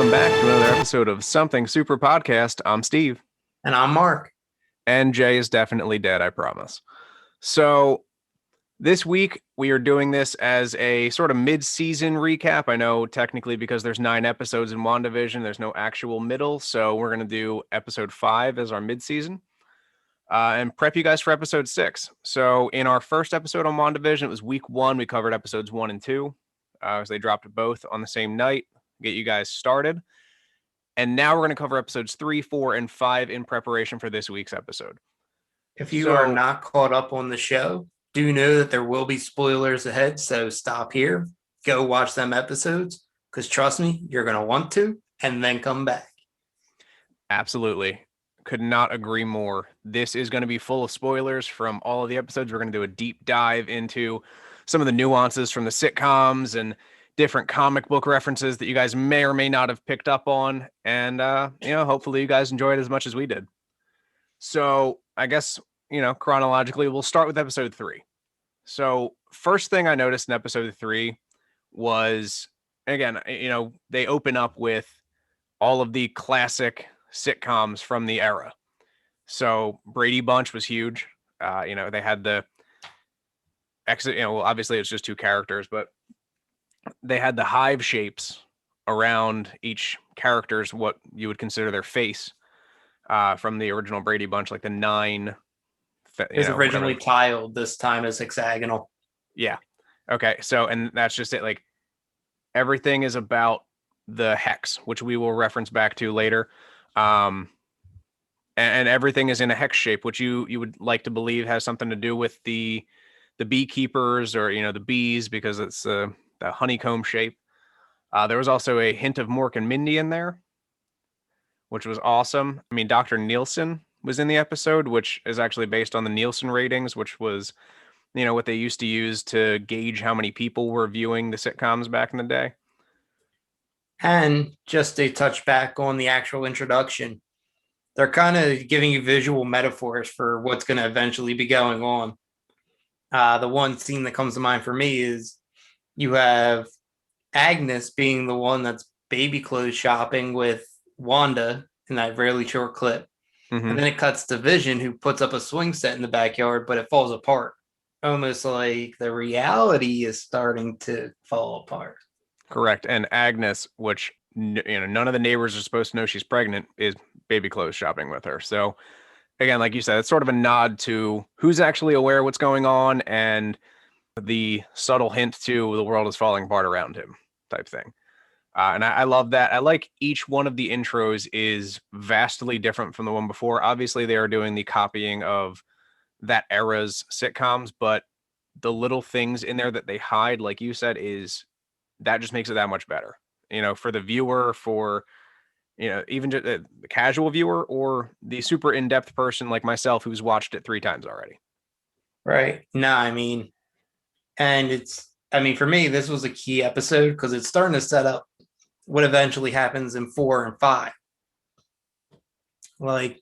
welcome back to another episode of Something Super Podcast. I'm Steve. And I'm Mark. And Jay is definitely dead, I promise. So this week, we are doing this as a sort of mid-season recap. I know technically because there's 9 episodes in Wandavision, there's no actual middle. So we're going to do episode 5 as our mid-season and prep you guys for episode 6. So in our first episode on Wandavision, it was week 1. We covered episodes 1 and 2. So they dropped both on the same night, get you guys started. And now we're going to cover episodes 3, 4, and 5 in preparation for this week's episode. If you are not caught up on the show, do know that there will be spoilers ahead. So stop here, go watch them episodes, because trust me, you're going to want to, and then come back. Absolutely. Could not agree more. This is going to be full of spoilers from all of the episodes. We're going to do a deep dive into some of the nuances from the sitcoms and different comic book references that you guys may or may not have picked up on. And, hopefully you guys enjoyed it as much as we did. So I guess, chronologically, we'll start with episode 3. So first thing I noticed in episode 3 was, again, they open up with all of the classic sitcoms from the era. So Brady Bunch was huge. They had the exit, obviously it's just 2 characters, but they had the hive shapes around each character's, what you would consider their face, from the original Brady Bunch, like the 9. It was originally tiled, this time as hexagonal. Yeah. Okay. So, and that's just it. Like everything is about the hex, which we will reference back to later. And everything is in a hex shape, which you would like to believe has something to do with the beekeepers or, the bees, because it's the honeycomb shape. There was also a hint of Mork and Mindy in there, which was awesome. I mean, Dr. Nielsen was in the episode, which is actually based on the Nielsen ratings, which was, what they used to use to gauge how many people were viewing the sitcoms back in the day. And just to touch back on the actual introduction, they're kind of giving you visual metaphors for what's going to eventually be going on. The one scene that comes to mind for me is you have Agnes being the one that's baby clothes shopping with Wanda in that really short clip. Mm-hmm. And then it cuts to Vision, who puts up a swing set in the backyard, but it falls apart. Almost like the reality is starting to fall apart. Correct. And Agnes, which, none of the neighbors are supposed to know she's pregnant, is baby clothes shopping with her. So again, like you said, it's sort of a nod to who's actually aware of what's going on and the subtle hint to the world is falling apart around him type thing. And I love that. I like each one of the intros is vastly different from the one before. Obviously, they are doing the copying of that era's sitcoms, but the little things in there that they hide, like you said, that just makes it that much better. For the viewer, for, even just the casual viewer or the super in-depth person like myself who's watched it 3 times already. Right. No, for me, this was a key episode because it's starting to set up what eventually happens in 4 and 5. Like,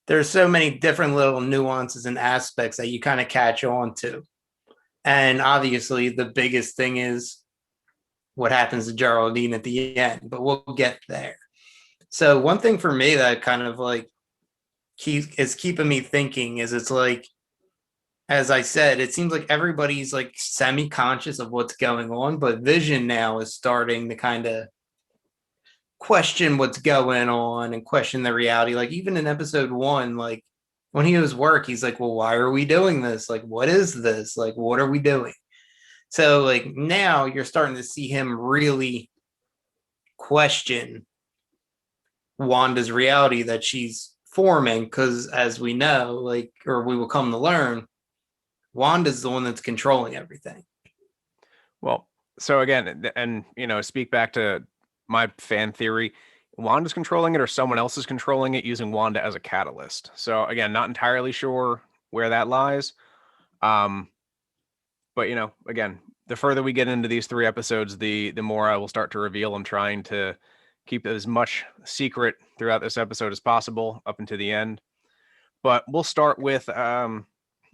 there's so many different little nuances and aspects that you kind of catch on to. And obviously, the biggest thing is what happens to Geraldine at the end, but we'll get there. So one thing for me that kind of is keeping me thinking is it's like, as I said, it seems like everybody's like semi-conscious of what's going on, but Vision now is starting to kind of question what's going on and question the reality. Like even in episode 1, like when he was work, he's like, well, why are we doing this? Like, what is this? Like, what are we doing? So like now you're starting to see him really question Wanda's reality that she's forming. Because as we know, or we will come to learn, Wanda's the one that's controlling everything. Well, so again, and speak back to my fan theory, Wanda's controlling it or someone else is controlling it using Wanda as a catalyst. So again, not entirely sure where that lies. But again, the further we get into these 3 episodes, the more I will start to reveal. I'm trying to keep as much secret throughout this episode as possible up until the end. But we'll start with, I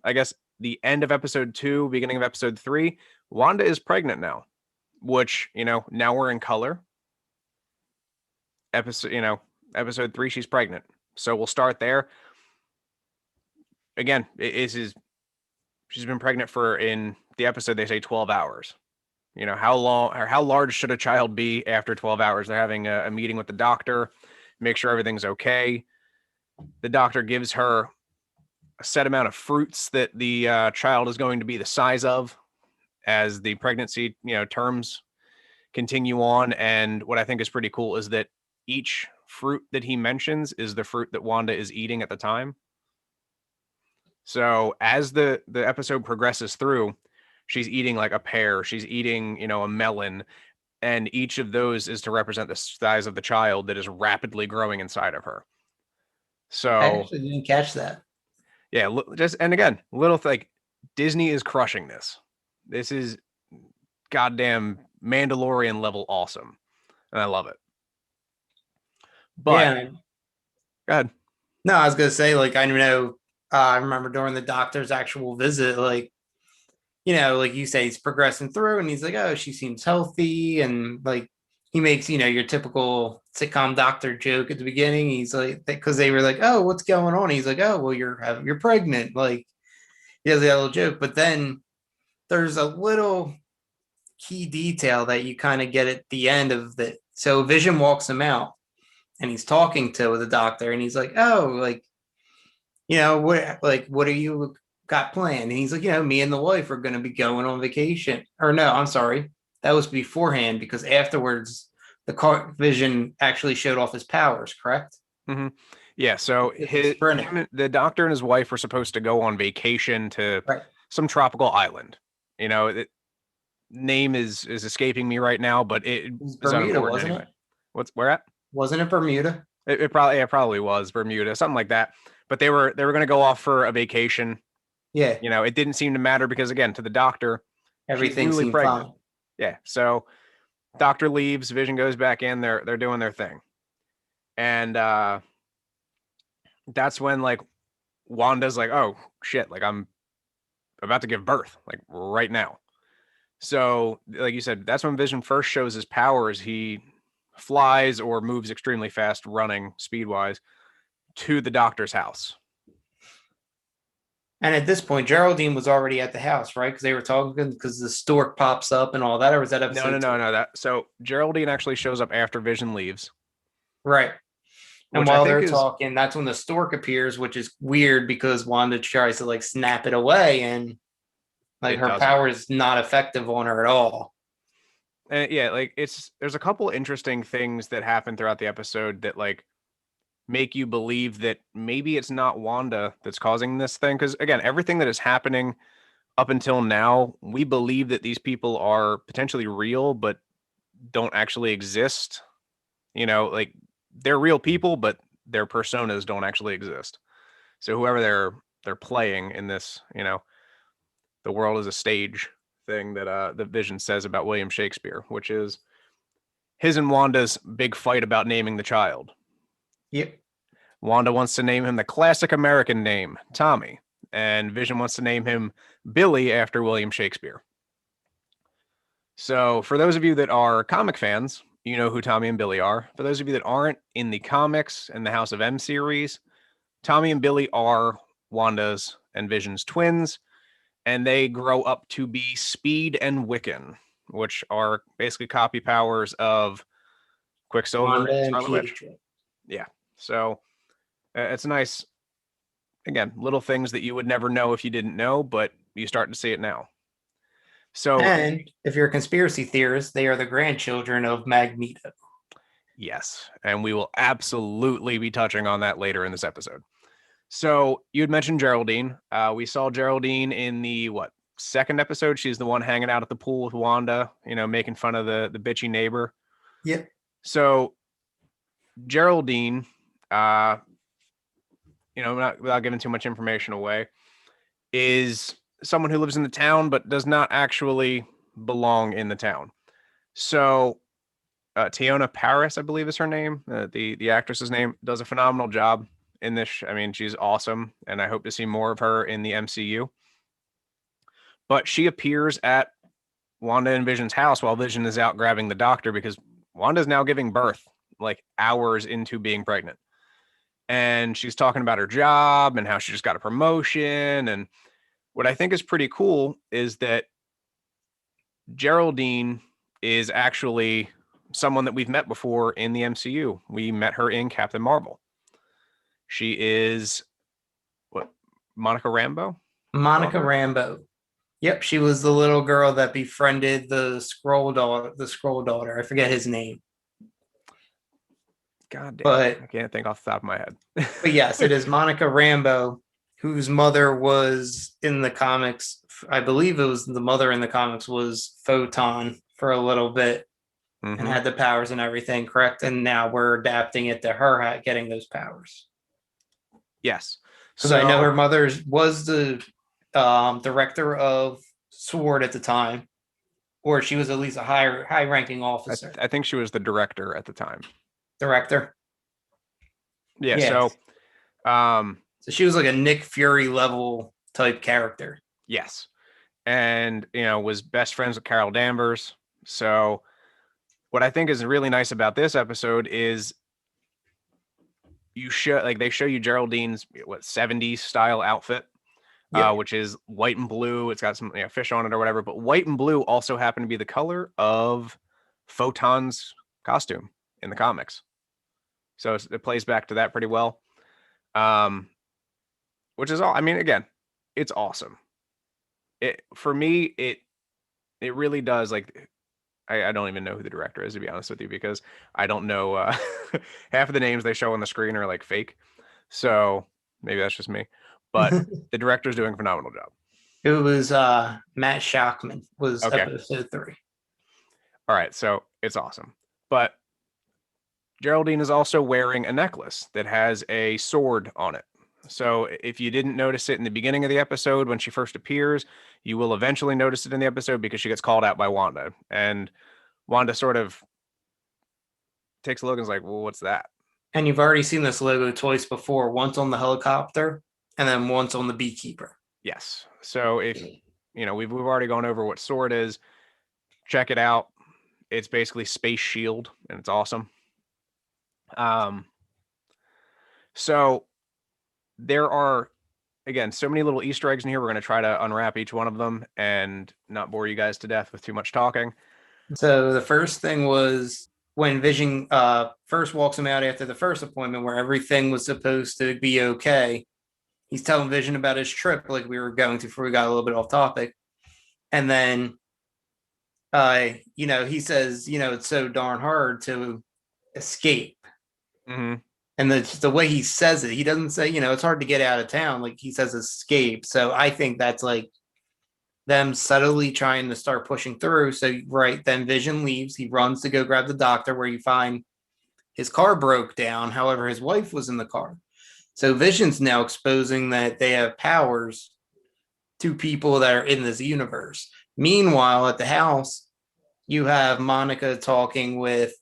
guess, the end of episode 2, beginning of episode 3. Wanda is pregnant now, which, now we're in color. episode 3, she's pregnant. So we'll start there. Again, she's been pregnant for, in the episode they say 12 hours. How long or how large should a child be after 12 hours? They're having a meeting with the doctor, make sure everything's okay. The doctor gives her a set amount of fruits that the child is going to be the size of as the pregnancy, terms continue on. And what I think is pretty cool is that each fruit that he mentions is the fruit that Wanda is eating at the time. So as the episode progresses through, she's eating like a pear, she's eating, a melon, and each of those is to represent the size of the child that is rapidly growing inside of her. I So actually didn't catch that. yeah, just, and again, little like Disney is crushing this. This is goddamn Mandalorian level awesome, and I love it. But Yeah. go ahead. No, I was gonna say, like, I know, I remember during the doctor's actual visit, like, like you say, he's progressing through and he's like, oh, she seems healthy. And like, he makes, your typical sitcom doctor joke at the beginning. He's like, because they were like, oh, what's going on? He's like, oh, well, you're pregnant. Like, he has that little joke. But then there's a little key detail that you kind of get at the end of the. So Vision walks him out and he's talking to the doctor and he's like, oh, like, what are you got planned? And he's like, me and the wife are going to be going on vacation. Or no, I'm sorry. That was beforehand because afterwards the Vision actually showed off his powers, correct? Mm-hmm. Yeah, so the doctor and his wife were supposed to go on vacation to some tropical island. The name is escaping me right now, but it is Bermuda, wasn't anyway. It? Where at? Wasn't it Bermuda? It probably was Bermuda, something like that. But they were going to go off for a vacation. Yeah. It didn't seem to matter because, again, to the doctor, everything seemed pregnant. Fine. Yeah. So doctor leaves, Vision goes back in, they're doing their thing. And that's when, like, Wanda's like, oh shit, like, I'm about to give birth, like, right now. So, like you said, that's when Vision first shows his powers. He flies or moves extremely fast, running speed-wise, to the doctor's house. And at this point, Geraldine was already at the house, right? Because they were talking because the stork pops up and all that. Or was that episode? No. So Geraldine actually shows up after Vision leaves. Right. And while they're talking, that's when the stork appears, which is weird because Wanda tries to like snap it away, and like her power is not effective on her at all. And yeah, like there's a couple interesting things that happen throughout the episode that like make you believe that maybe it's not Wanda that's causing this thing. Because again, everything that is happening up until now, we believe that these people are potentially real, but don't actually exist. Like they're real people, but their personas don't actually exist. So whoever they're playing in this, the world is a stage thing that the Vision says about William Shakespeare, which is his and Wanda's big fight about naming the child. Yep. Wanda wants to name him the classic American name, Tommy, and Vision wants to name him Billy after William Shakespeare. So for those of you that are comic fans, you know who Tommy and Billy are. For those of you that aren't, in the comics and the House of M series, Tommy and Billy are Wanda's and Vision's twins, and they grow up to be Speed and Wiccan, which are basically copy powers of Quicksilver and Scarlet Witch. Yeah, so it's nice. Again, little things that you would never know if you didn't know, but you start to see it now. So, and if you're a conspiracy theorist, they are the grandchildren of Magneto. Yes, and we will absolutely be touching on that later in this episode. So you had mentioned Geraldine. We saw Geraldine in the second episode. She's the one hanging out at the pool with Wanda, making fun of the bitchy neighbor. Yep. So Geraldine, without giving too much information away, is someone who lives in the town but does not actually belong in the town. So Tiona Paris, I believe is her name, the actress's name, does a phenomenal job in this. I mean, she's awesome, and I hope to see more of her in the MCU. But she appears at Wanda and Vision's house while Vision is out grabbing the doctor because Wanda's now giving birth like hours into being pregnant. And she's talking about her job and how she just got a promotion. And what I think is pretty cool is that Geraldine is actually someone that we've met before in the MCU. We met her in Captain Marvel. She is what, Monica Rambeau? Monica Daughter? Rambeau. Yep, she was the little girl that befriended the scroll daughter. The scroll daughter. I forget his name, God damn, but I can't think off the top of my head. but yes, it is Monica Rambeau, whose mother was in the comics. I believe it was the mother in the comics was Photon for a little bit and had the powers and everything, correct? And now we're adapting it to her getting those powers. Yes. Because I know her mother was the director of Sword at the time, or she was at least a high ranking officer. I think she was the director at the time. Director. Yeah. Yes. So she was like a Nick Fury level type character. Yes. And, was best friends with Carol Danvers. So what I think is really nice about this episode is they show you Geraldine's 70s style outfit, which is white and blue. It's got some fish on it or whatever, but white and blue also happen to be the color of Photon's costume in the comics. So it plays back to that pretty well. Which is all, I mean, again, it's awesome. For me, it really does, like, I don't even know who the director is, to be honest with you, because I don't know half of the names they show on the screen are like fake. So maybe that's just me. But the director's doing a phenomenal job. It was Matt Shockman was episode 3. All right, so it's awesome. But Geraldine is also wearing a necklace that has a sword on it. So if you didn't notice it in the beginning of the episode when she first appears, you will eventually notice it in the episode because she gets called out by Wanda. And Wanda sort of takes a look and is like, well, what's that? And you've already seen this logo twice before, once on the helicopter and then once on the beekeeper. Yes. So if, we've already gone over what sword is, check it out. It's basically Space Shield and it's awesome. So there are, again, so many little Easter eggs in here. We're going to try to unwrap each one of them and not bore you guys to death with too much talking. So the first thing was when Vision first walks him out after the first appointment where everything was supposed to be okay. He's telling Vision about his trip like we were going to before we got a little bit off topic. And then, he says, it's so darn hard to escape. Mm-hmm. And the way he says it, he doesn't say, it's hard to get out of town. Like he says escape. So I think that's like them subtly trying to start pushing through. So, right, then Vision leaves. He runs to go grab the doctor where you find his car broke down. However, his wife was in the car. So Vision's now exposing that they have powers to people that are in this universe. Meanwhile, at the house, you have Monica talking with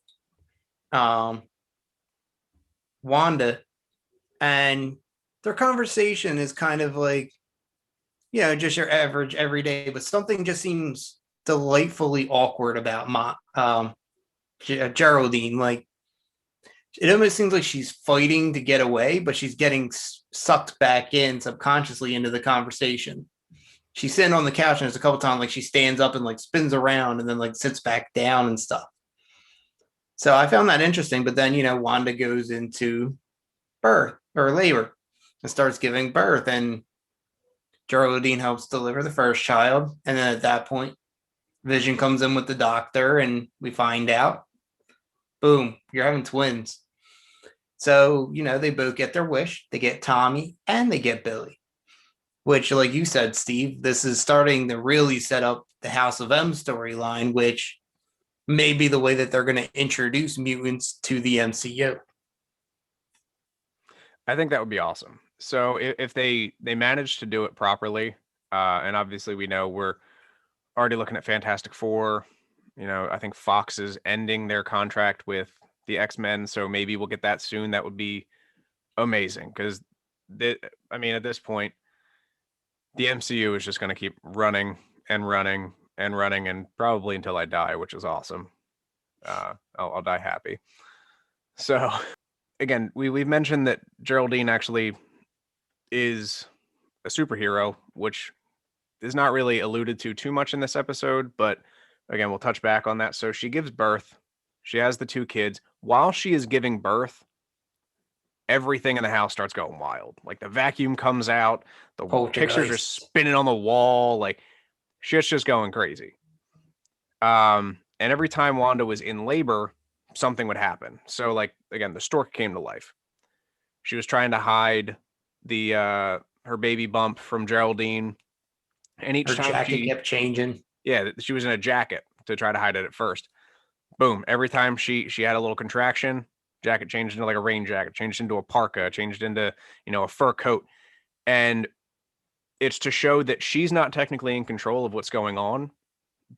Wanda, and their conversation is kind of like, just your average everyday, but something just seems delightfully awkward about Geraldine. Like, it almost seems like she's fighting to get away, but she's getting sucked back in subconsciously into the conversation. She's sitting on the couch and there's a couple times like she stands up and like spins around and then like sits back down and stuff. So I found that interesting. But then, Wanda goes into birth or labor and starts giving birth, and Geraldine helps deliver the first child. And then at that point, Vision comes in with the doctor and we find out, boom, you're having twins. So, they both get their wish. They get Tommy and they get Billy, which, like you said, Steve, this is starting to really set up the House of M storyline, which may be the way that they're going to introduce mutants to the MCU. I think that would be awesome. So if they manage to do it properly, and obviously we know we're already looking at Fantastic Four. I think Fox is ending their contract with the X-Men, so maybe we'll get that soon. That would be amazing because, at this point, the MCU is just going to keep running and running and running, and probably until I die, which is awesome. I'll die happy. So again, we've mentioned that Geraldine actually is a superhero, which is not really alluded to too much in this episode, but again, we'll touch back on that. So she gives birth. She has the two kids. While she is giving birth, everything in the house starts going wild. Like the vacuum comes out, the pictures are Poltergeist. spinning on the wall, like shit's just going crazy. And every time Wanda was in labor, something would happen. So like again, the stork came to life. She was trying to hide the her baby bump from Geraldine. And each Her time jacket kept changing. she was in a jacket to try to hide it at first. Boom. Every time she had a little contraction, jacket changed into like a rain jacket, changed into a parka, changed into, a fur coat. And it's to show that she's not technically in control of what's going on,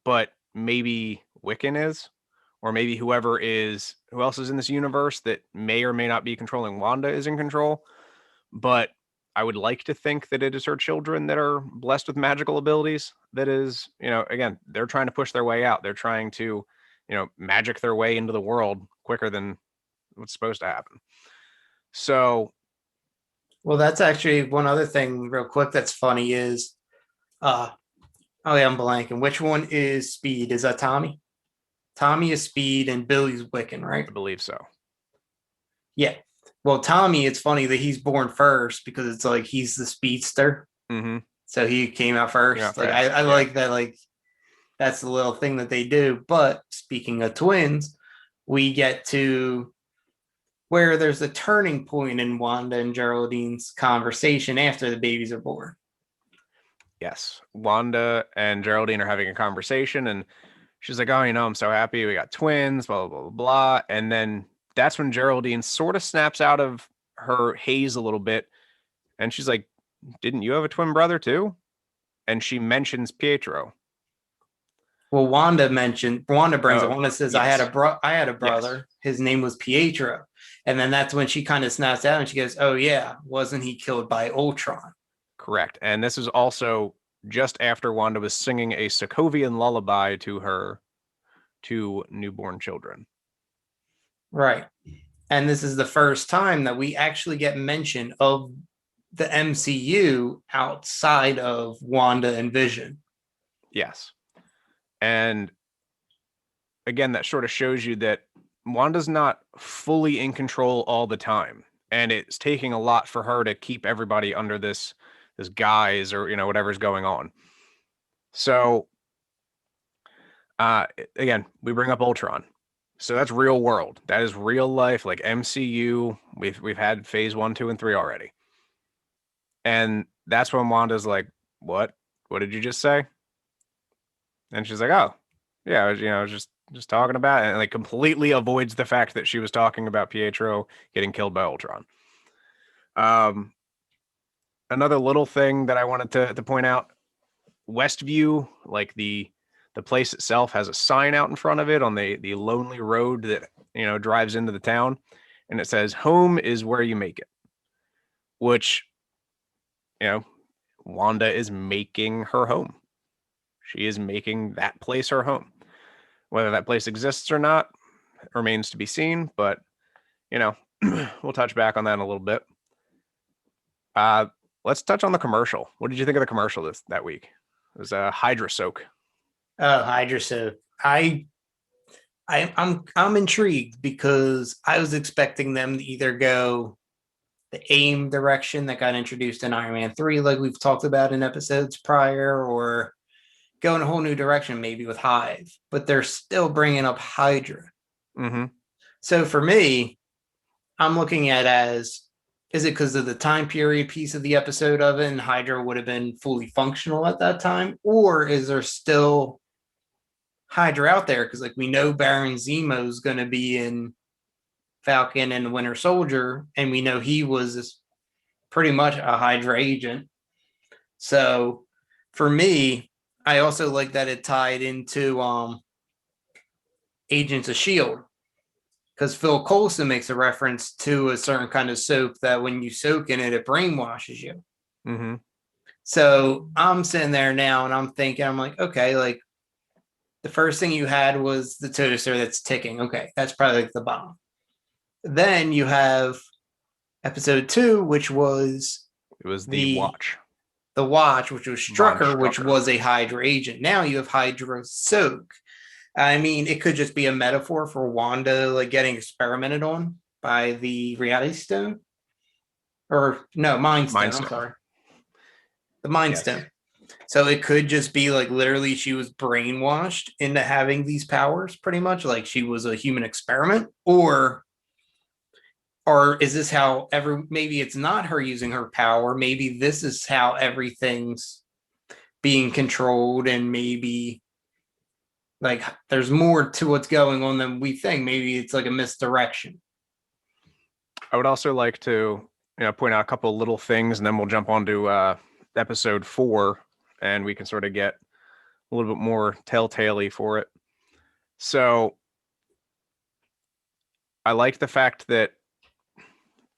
but maybe Wiccan is, or maybe who else is in this universe that may or may not be controlling Wanda is in control. But I would like to think that it is her children that are blessed with magical abilities. That is, again, they're trying to push their way out. They're trying to, magic their way into the world quicker than what's supposed to happen. So, well, that's actually one other thing, real quick. That's funny is, oh yeah, I'm blanking. Which one is Speed? Is that Tommy? Tommy is Speed and Billy's Wiccan, right? I believe so. Yeah. Well, Tommy, it's funny that he's born first because it's like he's the speedster. Mm-hmm. So he came out first. Yeah, like I like that. Like that's the little thing that they do. But speaking of twins, we get to where there's a turning point in Wanda and Geraldine's conversation after the babies are born. Yes. Wanda and Geraldine are having a conversation and she's like, oh, I'm so happy we got twins, blah, blah, blah, blah. And then that's when Geraldine sort of snaps out of her haze a little bit. And she's like, didn't you have a twin brother too? And she mentions Pietro. Well, Wanda brings it. Wanda says, yes. I had a brother. Yes. His name was Pietro. And then that's when she kind of snaps out and she goes, oh yeah, wasn't he killed by Ultron? Correct. And this is also just after Wanda was singing a Sokovian lullaby to her two newborn children. Right. And this is the first time that we actually get mention of the MCU outside of Wanda and Vision. Yes. And again, that sort of shows you that Wanda's not fully in control all the time. And it's taking a lot for her to keep everybody under this guise or, whatever's going on. So, again, we bring up Ultron. So that's real world. That is real life, like MCU. We've had phase 1, 2, and 3 already. And that's when Wanda's like, what? What did you just say? And she's like, oh, yeah, I was just talking about it. And like completely avoids the fact that she was talking about Pietro getting killed by Ultron. Another little thing that I wanted to point out, Westview, like the place itself has a sign out in front of it on the lonely road that, drives into the town. And it says, home is where you make it, which, Wanda is making her home. She is making that place her home. Whether that place exists or not remains to be seen, but, we'll touch back on that in a little bit. Let's touch on the commercial. What did you think of the commercial that week? It was a Hydra Soak. Oh, Hydra Soak. I'm intrigued because I was expecting them to either go the AIM direction that got introduced in Iron Man 3, like we've talked about in episodes prior, or go in a whole new direction, maybe with Hive. But they're still bringing up Hydra. Mm-hmm. So for me, I'm looking at as, is it because of the time period piece of the episode of it and Hydra would have been fully functional at that time? Or is there still Hydra out there? Because like we know Baron Zemo is going to be in Falcon and the Winter Soldier, and we know he was pretty much a Hydra agent. So for me, I also like that it tied into Agents of S.H.I.E.L.D. because Phil Coulson makes a reference to a certain kind of soap that when you soak in it, it brainwashes you. Mm-hmm. So I'm sitting there now and I'm thinking, I'm like, okay, like the first thing you had was the toaster that's ticking. Okay, that's probably like the bomb. Then you have episode 2, which was It was the the Watch. the Watch, which was Von Strucker, which Strucker. was a Hydra agent. Now you have Hydra Soak. I mean, it could just be a metaphor for Wanda like getting experimented on by the Reality Stone, or no, Mind Mind Stone. I'm Stone. sorry, the Mind Yes. Stone. So it could just be like literally she was brainwashed into having these powers, pretty much like she was a human experiment, or is this how maybe it's not her using her power, maybe this is how everything's being controlled, and maybe like there's more to what's going on than we think. Maybe it's like a misdirection. I would also like to, point out a couple of little things, and then we'll jump on to episode 4, and we can sort of get a little bit more telltale-y for it. So I like the fact that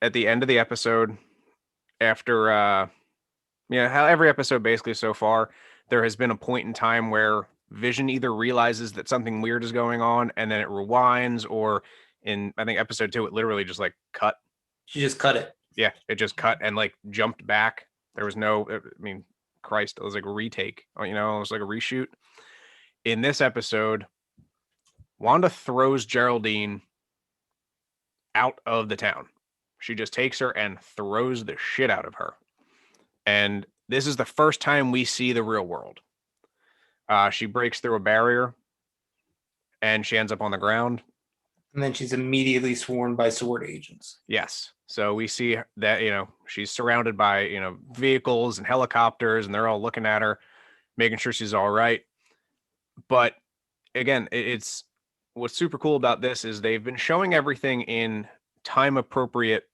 at the end of the episode, after how every episode basically so far, there has been a point in time where Vision either realizes that something weird is going on and then it rewinds, or in I think episode 2, it literally just like cut. She just cut it. Yeah, it just cut and like jumped back. There was no, I mean, Christ, it was like a retake, it was like a reshoot. In this episode, Wanda throws Geraldine out of the town. She just takes her and throws the shit out of her. And this is the first time we see the real world. She breaks through a barrier and she ends up on the ground. And then she's immediately sworn by sword agents. Yes. So we see that, she's surrounded by, vehicles and helicopters, and they're all looking at her, making sure she's all right. But again, it's what's super cool about this is they've been showing everything in time appropriate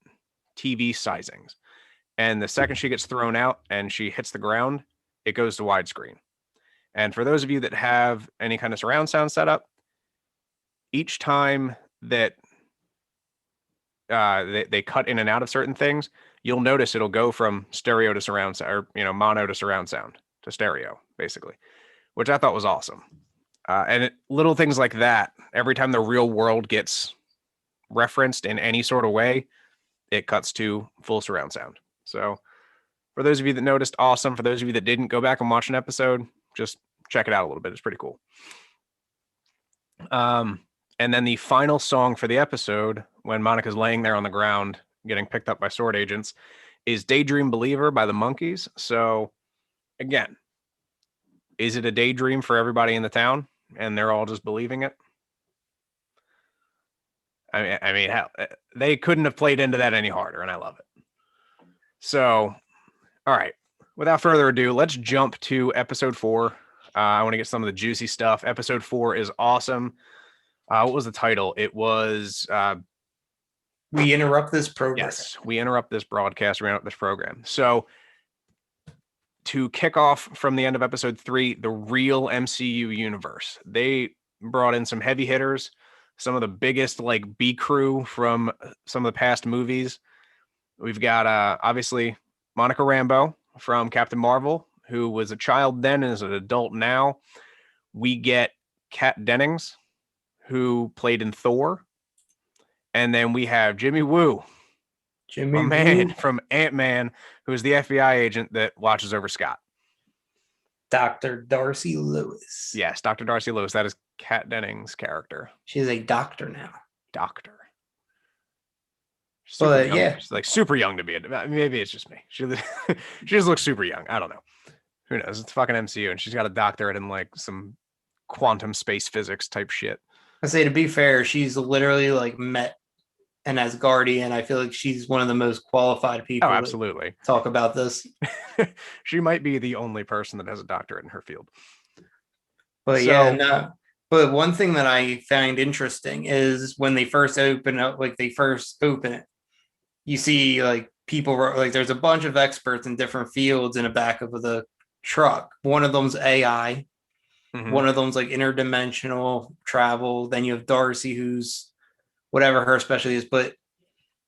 TV sizings. And the second she gets thrown out and she hits the ground, it goes to widescreen. And for those of you that have any kind of surround sound setup, each time that they cut in and out of certain things, you'll notice it'll go from stereo to surround sound, or mono to surround sound to stereo, basically, which I thought was awesome. And little things like that, every time the real world gets referenced in any sort of way, it cuts to full surround sound. So for those of you that noticed, awesome. For those of you that didn't, go back and watch an episode, just check it out a little bit. It's pretty cool. And then the final song for the episode, when Monica's laying there on the ground getting picked up by sword agents, is Daydream Believer by the Monkees. So again, is it a daydream for everybody in the town and they're all just believing it? I mean, hell, they couldn't have played into that any harder, and I love it. So, all right, without further ado, let's jump to episode 4. I want to get some of the juicy stuff. Episode 4 is awesome. What was the title? It was We Interrupt This Program. Yes, We Interrupt This Broadcast. We Interrupt This Program. So to kick off from the end of episode 3, the real MCU universe, they brought in some heavy hitters, some of the biggest like B crew from some of the past movies. We've got obviously Monica Rambeau from Captain Marvel, who was a child then and is an adult now. We get Kat Dennings, who played in Thor. And then we have Jimmy Woo, my man from Ant-Man, who's the FBI agent that watches over Scott. Dr. Darcy Lewis. Yes, Dr. Darcy Lewis. That is Kat Dennings' character. She's a doctor now. Doctor. But yeah, she's like super young to be. Maybe it's just me. She just looks super young. I don't know. Who knows? It's fucking MCU, and she's got a doctorate in like some quantum space physics type shit. I say, to be fair, she's literally like met an Asgardian. I feel like she's one of the most qualified people. Oh, absolutely. Talk about this. She might be the only person that has a doctorate in her field. But But one thing that I find interesting is when they first open it, you see like people like there's a bunch of experts in different fields in the back of the truck. One of them's AI. Mm-hmm. One of them's like interdimensional travel. Then you have Darcy, who's whatever her specialty is. But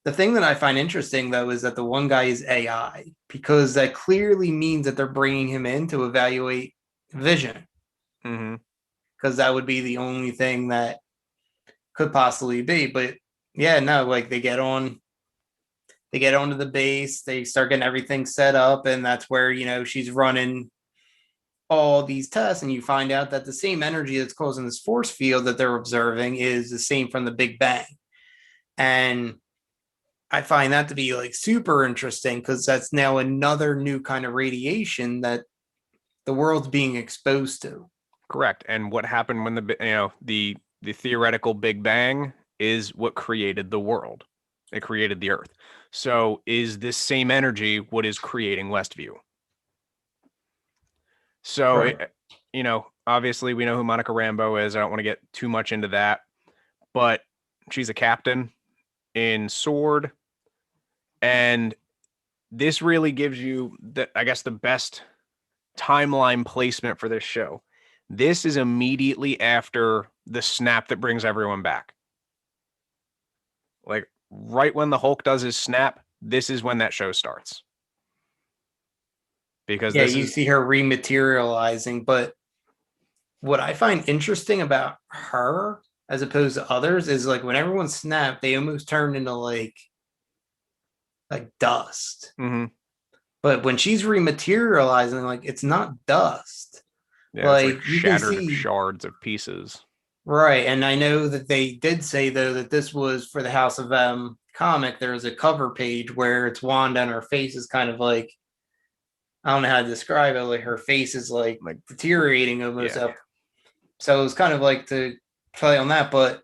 the thing that I find interesting, though, is that the one guy is AI, because that clearly means that they're bringing him in to evaluate Vision. Mm-hmm. Because that would be the only thing that could possibly be. But yeah, no, like they get onto the base, they start getting everything set up, and that's where, she's running all these tests, and you find out that the same energy that's causing this force field that they're observing is the same from the Big Bang. And I find that to be like super interesting because that's now another new kind of radiation that the world's being exposed to. Correct. And what happened when the theoretical Big Bang is what created the world. It created the Earth. So is this same energy what is creating Westview? So Right. obviously we know who Monica Rambeau is. I don't want to get too much into that, but she's a captain in Sword, and this really gives you I guess the best timeline placement for this show. This is immediately after the snap that brings everyone back. Like right when the Hulk does his snap, this is when that show starts. Because Yeah, this you is see her rematerializing, but what I find interesting about her as opposed to others is like when everyone snapped, they almost turned into like dust. mhm. But when she's rematerializing, like it's not dust. Yeah, it's like Like you can shattered see, shards of pieces. right. And I know that they did say though that this was for the House of M comic. There was a cover page where it's Wanda and her face is kind of like, I don't know how to describe it. Like her face is like Like deteriorating almost yeah. up. So it was kind of like to play on that, but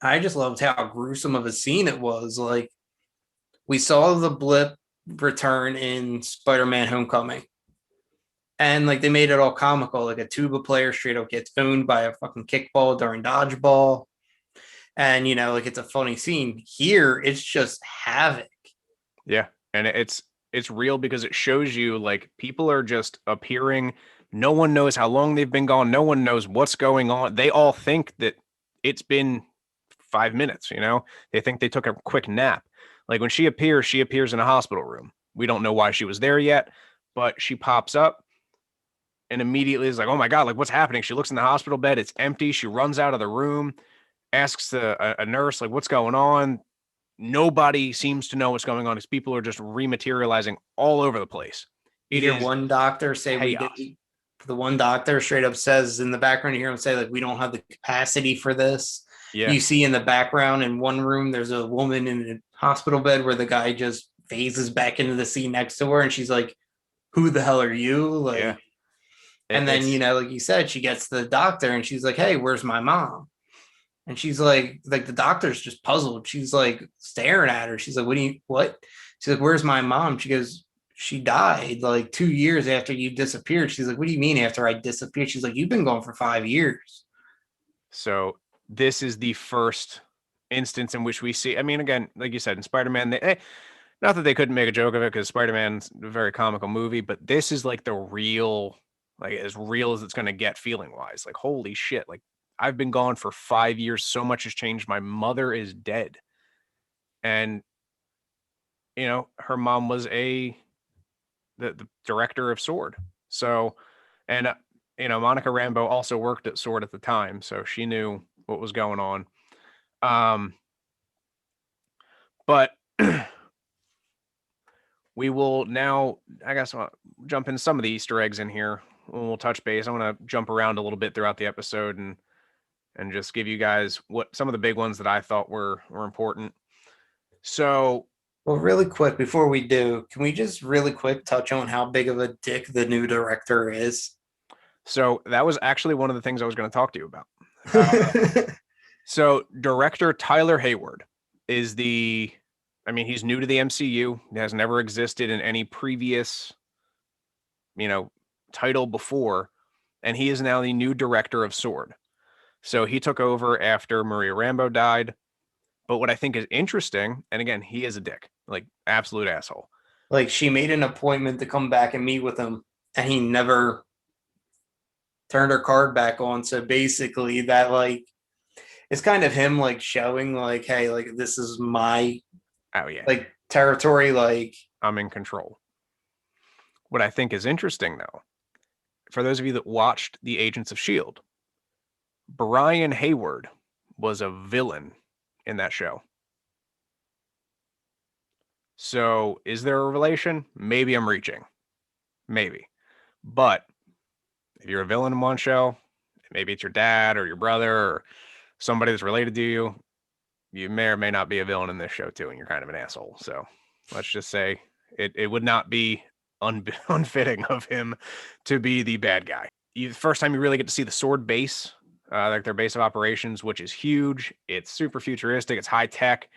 I just loved how gruesome of a scene it was. Like we saw the blip return in Spider-Man Homecoming. And like they made it all comical. Like a tuba player straight up gets owned by a fucking kickball during dodgeball. And like it's a funny scene. Here it's just havoc. Yeah. And it's real because it shows you like people are just appearing. No one knows how long they've been gone. No one knows what's going on. They all think that it's been 5 minutes, They think they took a quick nap. Like when she appears in a hospital room. We don't know why she was there yet, but she pops up and immediately is like, "Oh my God, like what's happening?" She looks in the hospital bed, it's empty. She runs out of the room, asks a nurse, like, "What's going on?" Nobody seems to know what's going on. These people are just rematerializing all over the place. You It hear is one doctor say we did. chaos. The one doctor straight up says in the background, you hear him say, like, we don't have the capacity for this. Yeah. You see in the background in one room, there's a woman in a hospital bed where the guy just phases back into the scene next to her. And she's like, who the hell are you? Yeah. Like, and then, It's like you said, she gets the doctor and she's like, hey, where's my mom? And she's like the doctor's just puzzled. She's like staring at her. She's like, what? She's like, where's my mom? She goes, she died like 2 years after you disappeared. She's like, what do you mean after I disappeared? She's like, you've been gone for 5 years. so this is the first instance in which we see, I mean, again, like you said, in Spider-Man, not that they couldn't make a joke of it because Spider-Man's a very comical movie, but this is like the real, like as real as it's going to get feeling wise. Like, holy shit. Like, I've been gone for 5 years. So much has changed. My mother is dead. And, her mom was the director of Sword. So, and, Monica Rambeau also worked at Sword at the time. So she knew what was going on. But we will now, I guess, jump into some of the Easter eggs in here. We'll touch base. I want to jump around a little bit throughout the episode and just give you guys what some of the big ones that I thought were important. So, Well, really quick before we do, can we just really quick touch on how big of a dick the new director is? so that was actually one of the things I was going to talk to you about. Uh, so director Tyler Hayward is he's new to the MCU. He has never existed in any previous, title before, and he is now the new director of Sword. So he took over after Maria Rambeau died. But what I think is interesting, and again, he is a dick, like absolute asshole. Like she made an appointment to come back and meet with him, and he never turned her card back on. So basically, that like it's kind of him like showing like, hey, like this is my Oh yeah, like territory. Like, I'm in control. What I think is interesting though, for those of you that watched the Agents of Shield, Brian Hayward was a villain in that show. So is there a relation? Maybe I'm reaching. Maybe. But if you're a villain in one show, maybe it's your dad or your brother or somebody that's related to you, you may or may not be a villain in this show too, and you're kind of an asshole. So let's just say it would not be unfitting of him to be the bad guy. The first time you really get to see the sword base, like their base of operations, which is huge. It's super futuristic. It's high tech.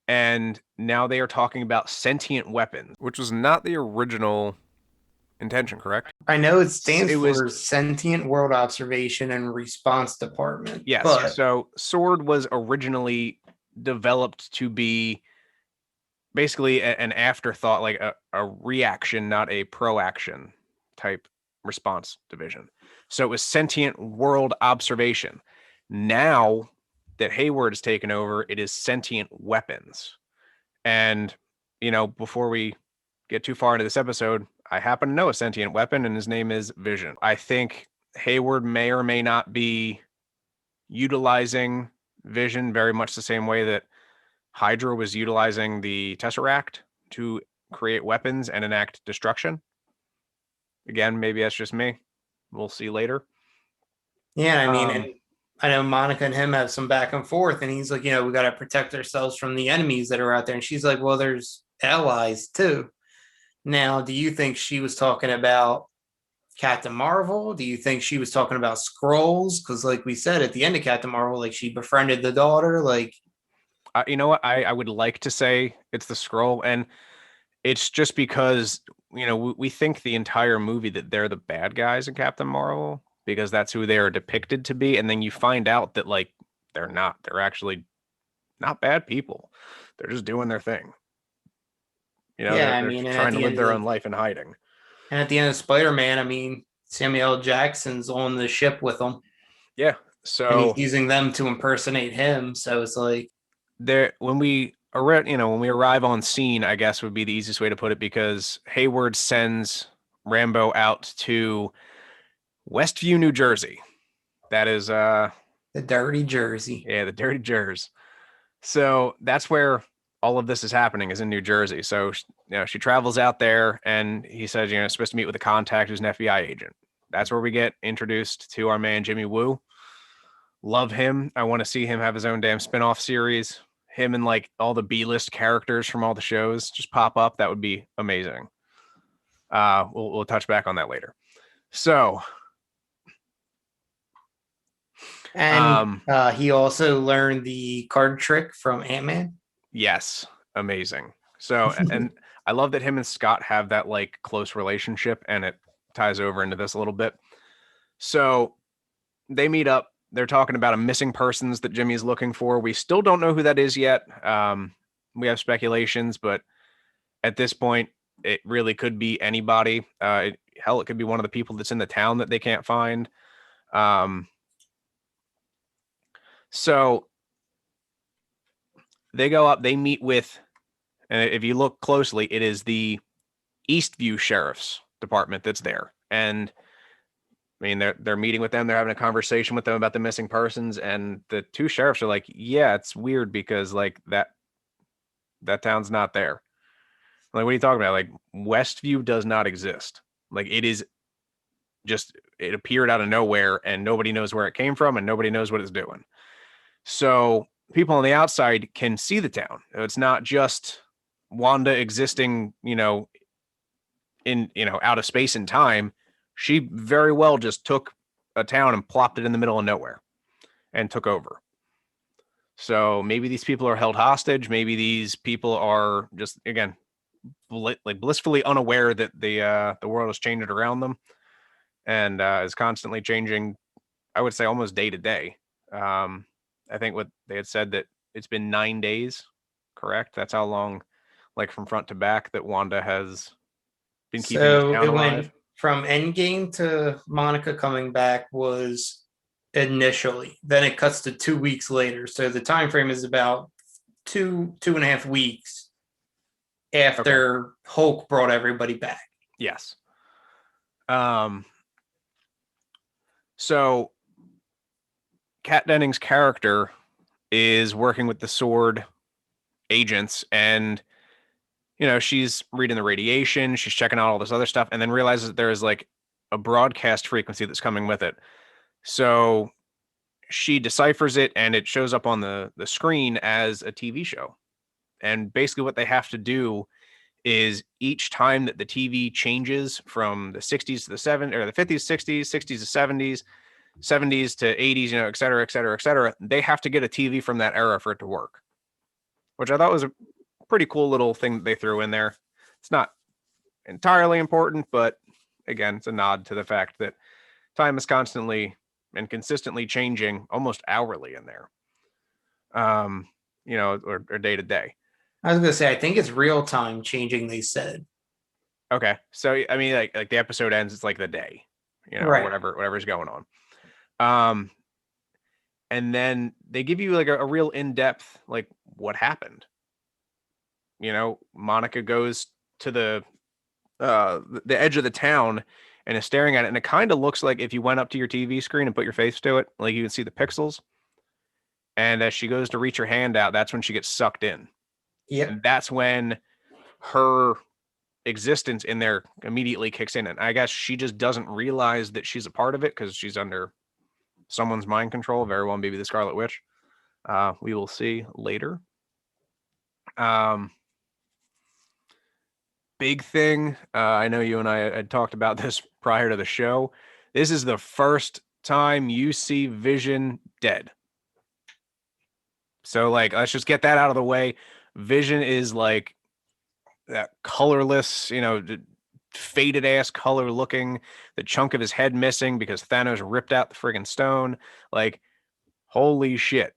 And now they are talking about sentient weapons, which was not the original intention, correct? I know it stands It was, for Sentient World Observation and Response Department, yes. but So sword was originally developed to be basically an afterthought, like a reaction, not a proaction type response division. So it was sentient world observation. Now that Hayward has taken over, it is sentient weapons. And, before we get too far into this episode, I happen to know a sentient weapon, and his name is Vision. I think Hayward may or may not be utilizing Vision very much the same way that Hydra was utilizing the Tesseract to create weapons and enact destruction. Again, maybe that's just me. We'll see later. yeah, I mean, and I know Monica and him have some back and forth, and he's like, we got to protect ourselves from the enemies that are out there. And she's like, well, there's allies too. Now, do you think she was talking about Captain Marvel? Do you think she was talking about Skrulls? Because, like we said at the end of Captain Marvel, like she befriended the daughter. Like, you know what? I would like to say it's the Skrull, and it's just because we think the entire movie that they're the bad guys in Captain Marvel because that's who they are depicted to be, and then you find out that like they're not. They're actually not bad people. They're just doing their thing. yeah, I They're mean, and at trying to the live end their of own life in hiding. Spider-Man, I mean, Samuel L. Jackson's on the ship with them, Yeah. and he's So using them to impersonate him. So it's like, when we arrive on scene, I guess would be the easiest way to put it, because Hayward sends Rambo out to Westview, New Jersey. That is the dirty Jersey. yeah, the dirty Jers. So that's where all of this is happening, is in New Jersey. So she travels out there, and he says, supposed to meet with a contact who's an FBI agent. That's where we get introduced to our man Jimmy Woo. Love him. I want to see him have his own damn spinoff series. Him and like all the B-list characters from all the shows just pop up. That would be amazing. We'll touch back on that later. So, And he also learned the card trick from Ant-Man. yes, amazing. So, and I love that him and Scott have that like close relationship, and it ties over into this a little bit. So they meet up. They're talking about a missing persons that Jimmy's looking for. We still don't know who that is yet. We have speculations, but at this point, it really could be anybody. Hell, it could be one of the people that's in the town that they can't find. So they go up, they meet with, and if you look closely, it is the Eastview Sheriff's Department that's there. And I mean, they're meeting with them. They're having a conversation with them about the missing persons, and the two sheriffs are like, "Yeah, it's weird because like that town's not there. Like, what are you talking about? Like, Westview does not exist. Like, it appeared out of nowhere, and nobody knows where it came from, and nobody knows what it's doing. So people on the outside can see the town. It's not just Wanda existing, in out of space and time. She very well just took a town and plopped it in the middle of nowhere and took over. So maybe these people are held hostage. Maybe these people are just, again, blissfully unaware that the world is changing around them and is constantly changing. I would say almost day to day. I think what they had said that it's been 9 days, correct? That's how long, like from front to back, that Wanda has been keeping this So town it alive. went from Endgame to Monica coming back was initially. Then it cuts to 2 weeks later. So the time frame is about 2.5 weeks after Hulk brought everybody back. Yes. So Kat Dennings' character is working with the Sword agents, and she's reading the radiation, she's checking out all this other stuff, and then realizes that there is like a broadcast frequency that's coming with it. So she deciphers it, and it shows up on the screen as a TV show. And basically what they have to do is each time that the TV changes from the 60s to the 70s, or the 50s, 60s, 60s to 70s, 70s to 80s, et cetera, et cetera, et cetera, they have to get a TV from that era for it to work, which I thought was a pretty cool little thing that they threw in there. It's not entirely important, but again, it's a nod to the fact that time is constantly and consistently changing almost hourly in there, or day to day. I was gonna say, I think it's real time changing. They said. Okay, so I mean, like the episode ends, it's like the day, Right. whatever's going on. And then they give you like a real in depth, like what happened. Monica goes to the edge of the town and is staring at it, and it kind of looks like if you went up to your TV screen and put your face to it, like you can see the pixels. And as she goes to reach her hand out, that's when she gets sucked in. Yep. And that's when her existence in there immediately kicks in. And I guess she just doesn't realize that she's a part of it because she's under someone's mind control. Very well, maybe the Scarlet Witch. We will see later. Big thing. I know you and I had talked about this prior to the show. This is the first time you see Vision dead. So, like, let's just get that out of the way. Vision is like that colorless, faded ass color looking, the chunk of his head missing because Thanos ripped out the friggin' stone. Like, holy shit.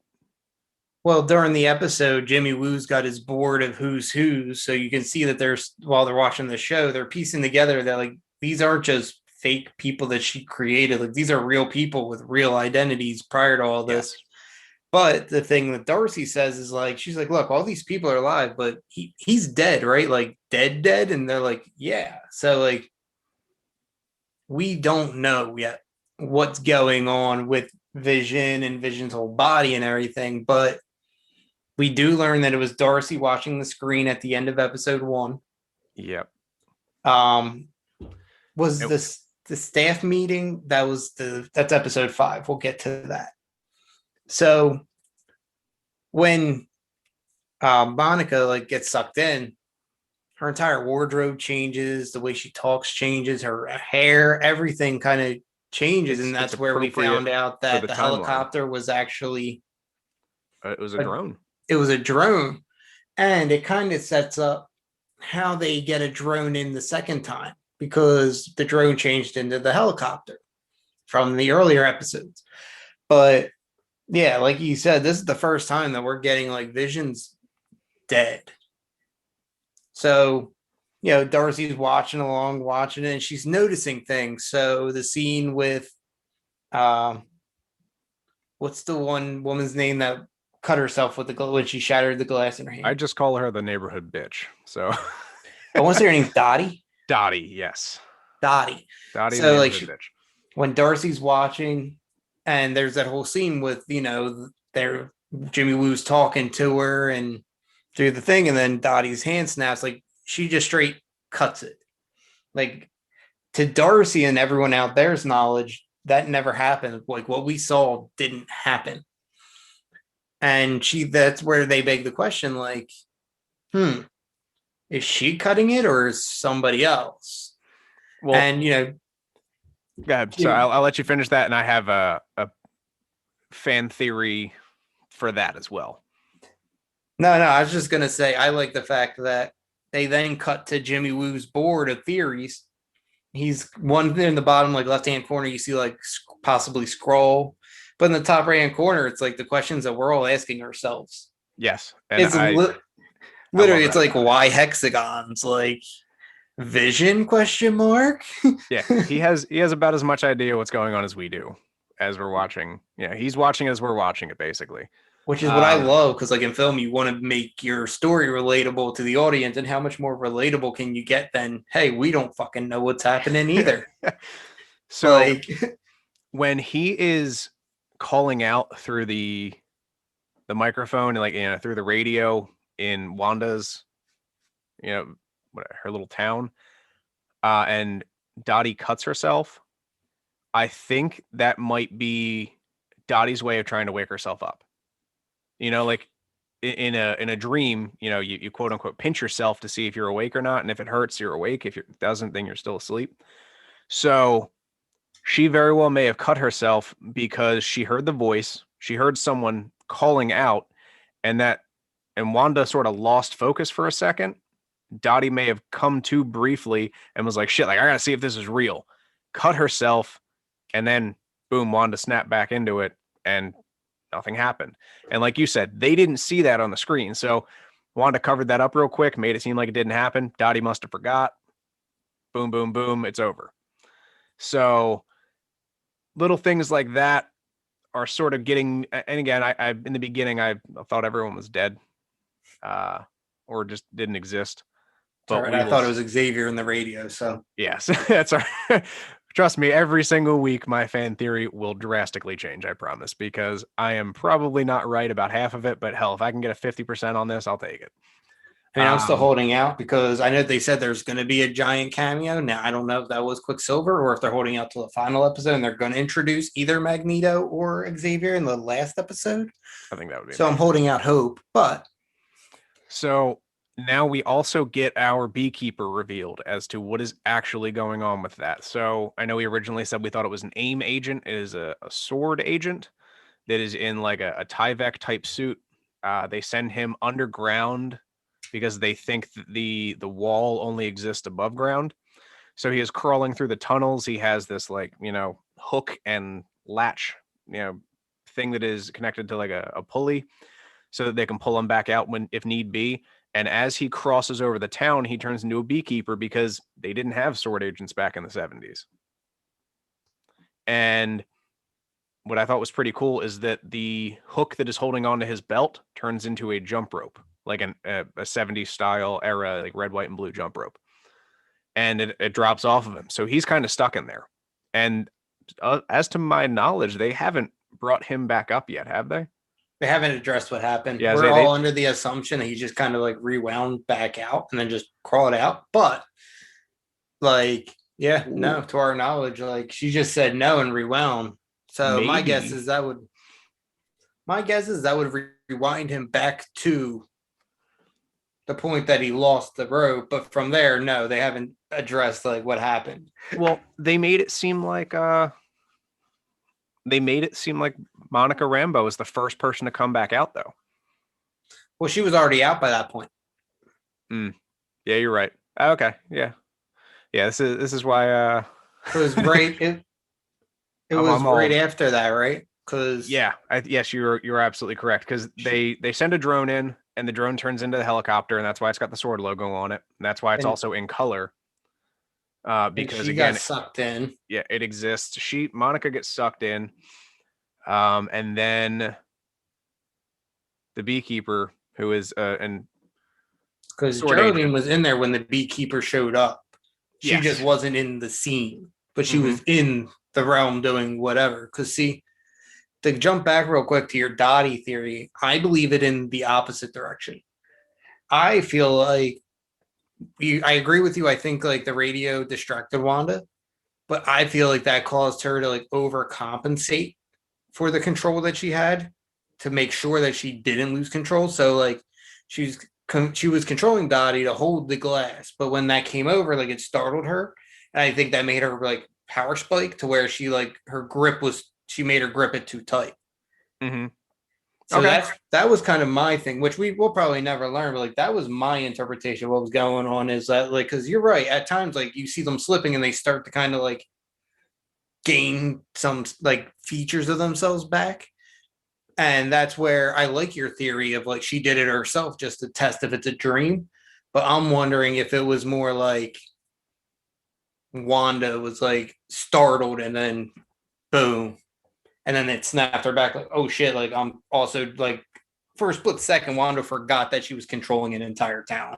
Well, during the episode, Jimmy Woo's got his board of who's who. So you can see that while they're watching the show, they're piecing together that like these aren't just fake people that she created. Like these are real people with real identities prior to all this. Yes. But the thing that Darcy says is like, she's like, look, all these people are alive, but he's dead, right? Like dead. And they're like, yeah. So like, we don't know yet what's going on with Vision and Vision's whole body and everything. But we do learn that it was Darcy watching the screen at the end of episode 1. Yep. Was the staff meeting? That's episode 5. We'll get to that. So when Monica like gets sucked in, her entire wardrobe changes, the way she talks changes, her hair, everything kind of changes, and that's where we found out that the helicopter was actually it was a drone. It was a drone, and it kind of sets up how they get a drone in the second time because the drone changed into the helicopter from the earlier episodes. But yeah, like you said, this is the first time that we're getting like Vision's dead. So, Darcy's watching it, and she's noticing things. So the scene with, what's the one woman's name that cut herself with when she shattered the glass in her hand? I just call her the neighborhood bitch. So I want to say her name's Dottie. Dottie, yes. Dottie. So like bitch. When Darcy's watching, and there's that whole scene with, Jimmy Woo's talking to her and through the thing, and then Dottie's hand snaps, like she just straight cuts it. Like to Darcy and everyone out there's knowledge, that never happened. Like what we saw didn't happen. And that's where they beg the question, like, is she cutting it or is somebody else? Well, and go ahead. So I'll let you finish that, and I have a fan theory for that as well. No, I was just gonna say I like the fact that they then cut to Jimmy Woo's board of theories. He's one in the bottom, like left-hand corner. You see like possibly scroll, but in the top right-hand corner, it's like the questions that we're all asking ourselves. Yes, and it's literally it's like why hexagons, like Vision ? Yeah, he has about as much idea what's going on as we do as we're watching. Yeah, he's watching as we're watching it, basically. Which is what I love, because like in film, you want to make your story relatable to the audience, and how much more relatable can you get than, hey, we don't fucking know what's happening either. So when he is calling out through the the microphone and like through the radio in Wanda's her little town, and Dottie cuts herself. I think that might be Dottie's way of trying to wake herself up. Like in a dream, you quote unquote pinch yourself to see if you're awake or not, and if it hurts, you're awake. If it doesn't, then you're still asleep. So she very well may have cut herself because she heard the voice, she heard someone calling out, and Wanda sort of lost focus for a second. Dottie may have come to briefly and was like, shit, like I gotta see if this is real. Cut herself, and then boom, Wanda snapped back into it, and nothing happened. And like you said, they didn't see that on the screen. So Wanda covered that up real quick, made it seem like it didn't happen. Dottie must have forgot. Boom, boom, boom, it's over. So little things like that are sort of getting, and again, I in the beginning, I thought everyone was dead, or just didn't exist. But right. I thought it was Xavier in the radio. So yes, that's all right. Trust me, every single week, my fan theory will drastically change, I promise, because I am probably not right about half of it, but hell, if I can get a 50% on this, I'll take it. I mean, I'm still holding out because I know they said there's going to be a giant cameo. Now, I don't know if that was Quicksilver or if they're holding out till the final episode and they're going to introduce either Magneto or Xavier in the last episode. I think that would be so. Amazing. I'm holding out hope, but. So now we also get our beekeeper revealed as to what is actually going on with that. So I know we originally said we thought it was an AIM agent. It is a sword agent that is in like a Tyvek type suit. They send him underground because they think that the wall only exists above ground. So he is crawling through the tunnels. He has this like, hook and latch, thing that is connected to like a pulley so that they can pull him back out if need be. And as he crosses over the town, he turns into a beekeeper because they didn't have sword agents back in the 70s. And what I thought was pretty cool is that the hook that is holding onto his belt turns into a jump rope, like a 70s style era, like red, white, and blue jump rope. And it drops off of him. So he's kind of stuck in there. And as to my knowledge, they haven't brought him back up yet, have they? They haven't addressed what happened. Yeah, we're all under the assumption that he just kind of like rewound back out and then just crawled out. But like, yeah, no, to our knowledge, like she just said no and rewound. So my guess is that would rewind him back to the point that he lost the rope. But from there, no, they haven't addressed like what happened. Well, they made it seem like Monica Rambeau was the first person to come back out, though. Well, she was already out by that point. Yeah, you're right. Okay, yeah. This is why. It was right. It was right after that, right? Because yes, you're absolutely correct. Because they send a drone in, and the drone turns into the helicopter, and that's why it's got the sword logo on it, and that's why it's also in color. Because she got sucked in. Yeah, it exists. Monica gets sucked in, and then the beekeeper, who is and because Geraldine was in there when the beekeeper showed up. She just wasn't in the scene, but she was in the realm doing whatever. Because see, to jump back real quick to your Dottie theory, I believe it in the opposite direction. I feel like I agree with you. I think like the radio distracted Wanda, but I feel like that caused her to like overcompensate for the control that she had to make sure that she didn't lose control. So like she was controlling Dottie to hold the glass, but when that came over, like it startled her, and I think that made her like power spike to where she like she made her grip it too tight. Mm-hmm. So that was kind of my thing, which we will probably never learn, but like that was my interpretation of what was going on. Is that like, because you're right, at times like you see them slipping and they start to kind of like gain some like features of themselves back. And that's where I like your theory of like she did it herself just to test if it's a dream. But I'm wondering if it was more like Wanda was like startled and then boom. And then it snapped her back like, oh shit, like I'm also like for a split second, Wanda forgot that she was controlling an entire town.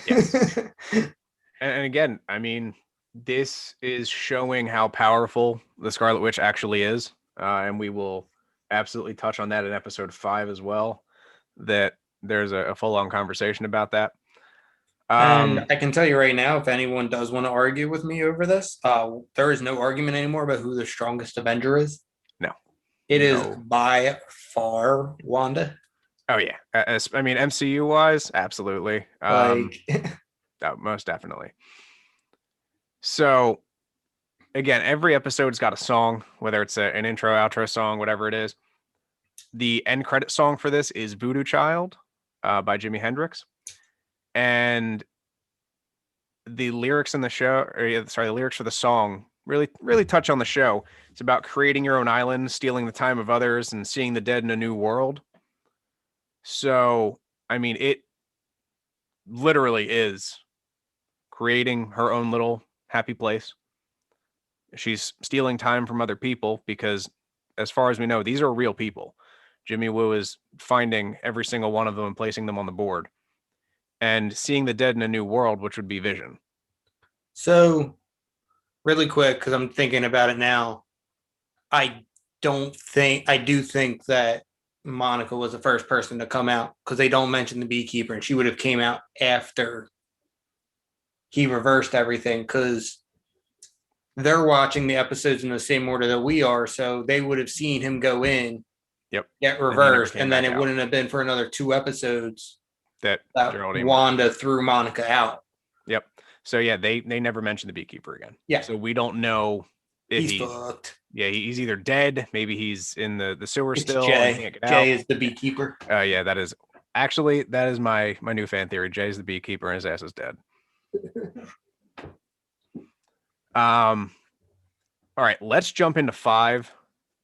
Yes. And again, I mean, this is showing how powerful the Scarlet Witch actually is. And we will absolutely touch on that in episode 5 as well. That there's a full on conversation about that. And I can tell you right now, if anyone does want to argue with me over this, there is no argument anymore about who the strongest Avenger is. No, It is no. by far Wanda. Oh yeah, I mean MCU wise, absolutely. Like, Oh, most definitely. So again, every episode's got a song, whether it's an intro, outro song, whatever it is. The end credit song for this is "Voodoo Child" by Jimi Hendrix, and the lyrics in the show, the lyrics for the song really touch on the show. It's about creating your own island, stealing the time of others, and seeing the dead in a new world. So, I mean, it literally is creating her own little happy place. She's stealing time from other people because, as far as we know, these are real people. Jimmy Woo is finding every single one of them and placing them on the board and seeing the dead in a new world, which would be Vision. so really quick, because I'm thinking about it now. I do think that Monica was the first person to come out because they don't mention the beekeeper, and she would have came out after he reversed everything because they're watching the episodes in the same order that we are, so they would have seen him go in, Yep. get And he never reversed, came and then back it out. wouldn't have been for another 2 episodes That that Geraldine. Wanda threw Monica out. Yep. So yeah, they never mentioned the beekeeper again. Yeah. So we don't know if He's fucked. Yeah, he's either dead, maybe he's in the sewer It's still and Jay. can't get out. Jay is the beekeeper. Yeah, that is actually my new fan theory. Jay's the beekeeper and his ass is dead. All right, let's jump into 5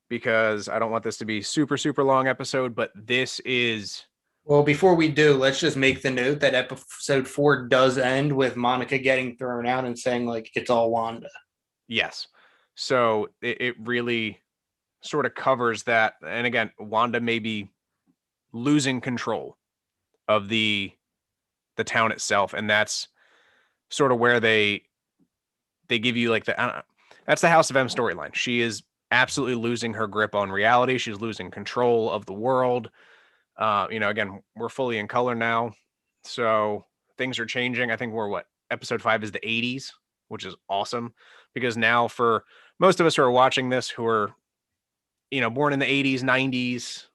because I don't want this to be super long episode, but this is Well, before we do, let's just make the note that episode 4 does end with Monica getting thrown out and saying, like, it's all Wanda. yes. So it really sort of covers that. And again, Wanda may be losing control of the town itself, and that's sort of where they give you like that's the House of M storyline. She is absolutely losing her grip on reality. She's losing control of the world. Again, we're fully in color now, so things are changing. I think episode 5 is the 80s, which is awesome because now for most of us who are watching this who are born in the 80s, 90s,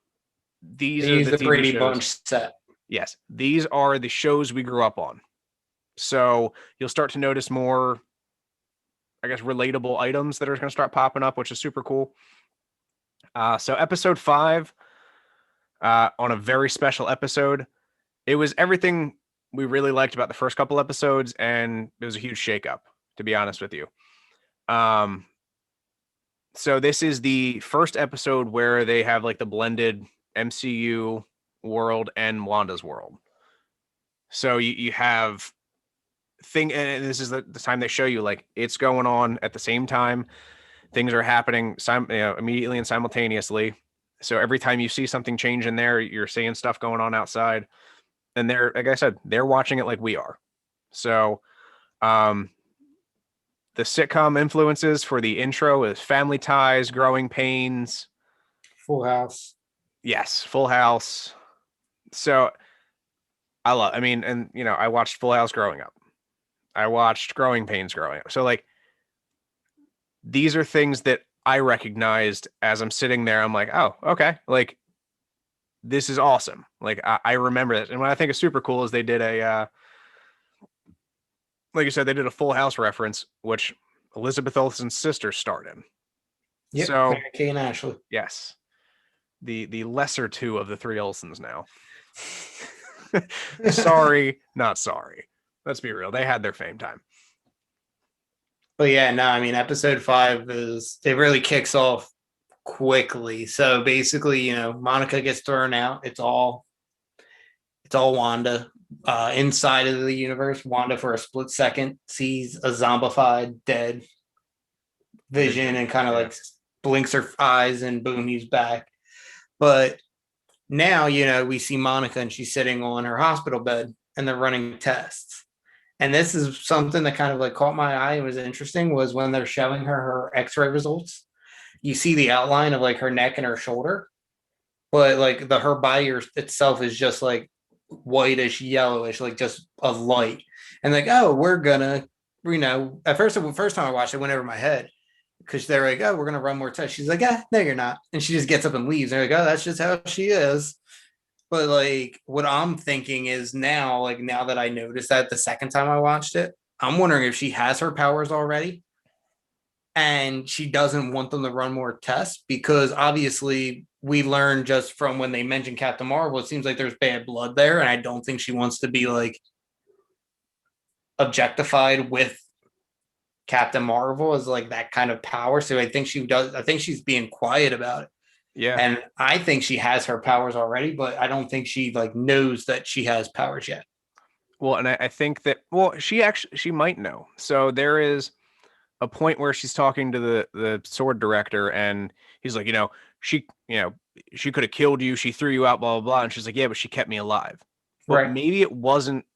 these are the TV Brady shows. Bunch set. Yes, these are the shows we grew up on. So you'll start to notice more, I guess, relatable items that are going to start popping up, which is super cool. So episode 5, on a very special episode, it was everything we really liked about the first couple episodes, and it was a huge shakeup, to be honest with you. So this is the first episode where they have like the blended MCU world and Wanda's world. So you have and this is the time they show you like it's going on at the same time. Things are happening immediately and simultaneously. So every time you see something change in there, you're seeing stuff going on outside. And they're, like I said, they're watching it like we are. So the sitcom influences for the intro is Family Ties, Growing Pains, Full House. Yes, Full House. So I watched Full House growing up. I watched Growing Pains growing up. So like these are things that I recognized as I'm sitting there. I'm like, oh, okay. Like this is awesome. Like I remember this. And what I think is super cool is they did like you said, they did a Full House reference, which Elizabeth Olsen's sister starred in. Yep, So Mary Kay and Ashley. Yes. The lesser two of the 3 Olsens now. Sorry, not sorry. Let's be real. They had their fame time. But yeah, no, I mean, episode 5 it really kicks off quickly. So basically, Monica gets thrown out. It's all Wanda. Inside of the universe, Wanda for a split second sees a zombified dead Vision and kind of like blinks her eyes and boom, he's back. But now, we see Monica and she's sitting on her hospital bed and they're running tests. And this is something that kind of like caught my eye and was interesting was when they're showing her x-ray results, you see the outline of like her neck and her shoulder. but like her body itself is just like whitish, yellowish, like just a light. And like, oh, we're gonna, at first, the first time I watched it, went over my head because they're like, oh, we're gonna run more tests. She's like, ah, no, you're not. And she just gets up and leaves. They're like, oh, that's just how she is. But like, what I'm thinking is now, like now that I noticed that the second time I watched it, I'm wondering if she has her powers already and she doesn't want them to run more tests because obviously we learned just from when they mentioned Captain Marvel, it seems like there's bad blood there, and I don't think she wants to be like objectified with Captain Marvel as like that kind of power. So I think she does. I think she's being quiet about it, Yeah. and I think she has her powers already, but I don't think she like knows that she has powers yet. Well, and I think that she might know. So there is a point where she's talking to the sword director, and he's like, she could have killed you. She threw you out, blah blah blah. And she's like, yeah, but she kept me alive. But Right. maybe it wasn't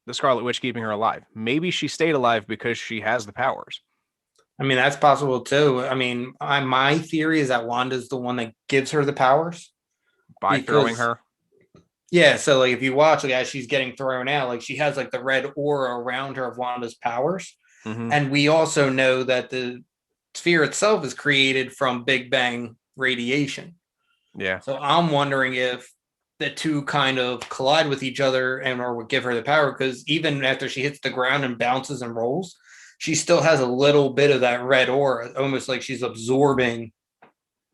the Scarlet Witch keeping her alive. Maybe she stayed alive because she has the powers I mean, that's possible too. I mean, my theory is that Wanda's the one that gives her the powers by throwing because her. yeah, so like if you watch like as she's getting thrown out, like she has like the red aura around her of Wanda's powers. Mm-hmm. And we also know that the sphere itself is created from Big Bang radiation. Yeah. So I'm wondering if the two kind of collide with each other and or would give her the power because even after she hits the ground and bounces and rolls, she still has a little bit of that red aura, almost like she's absorbing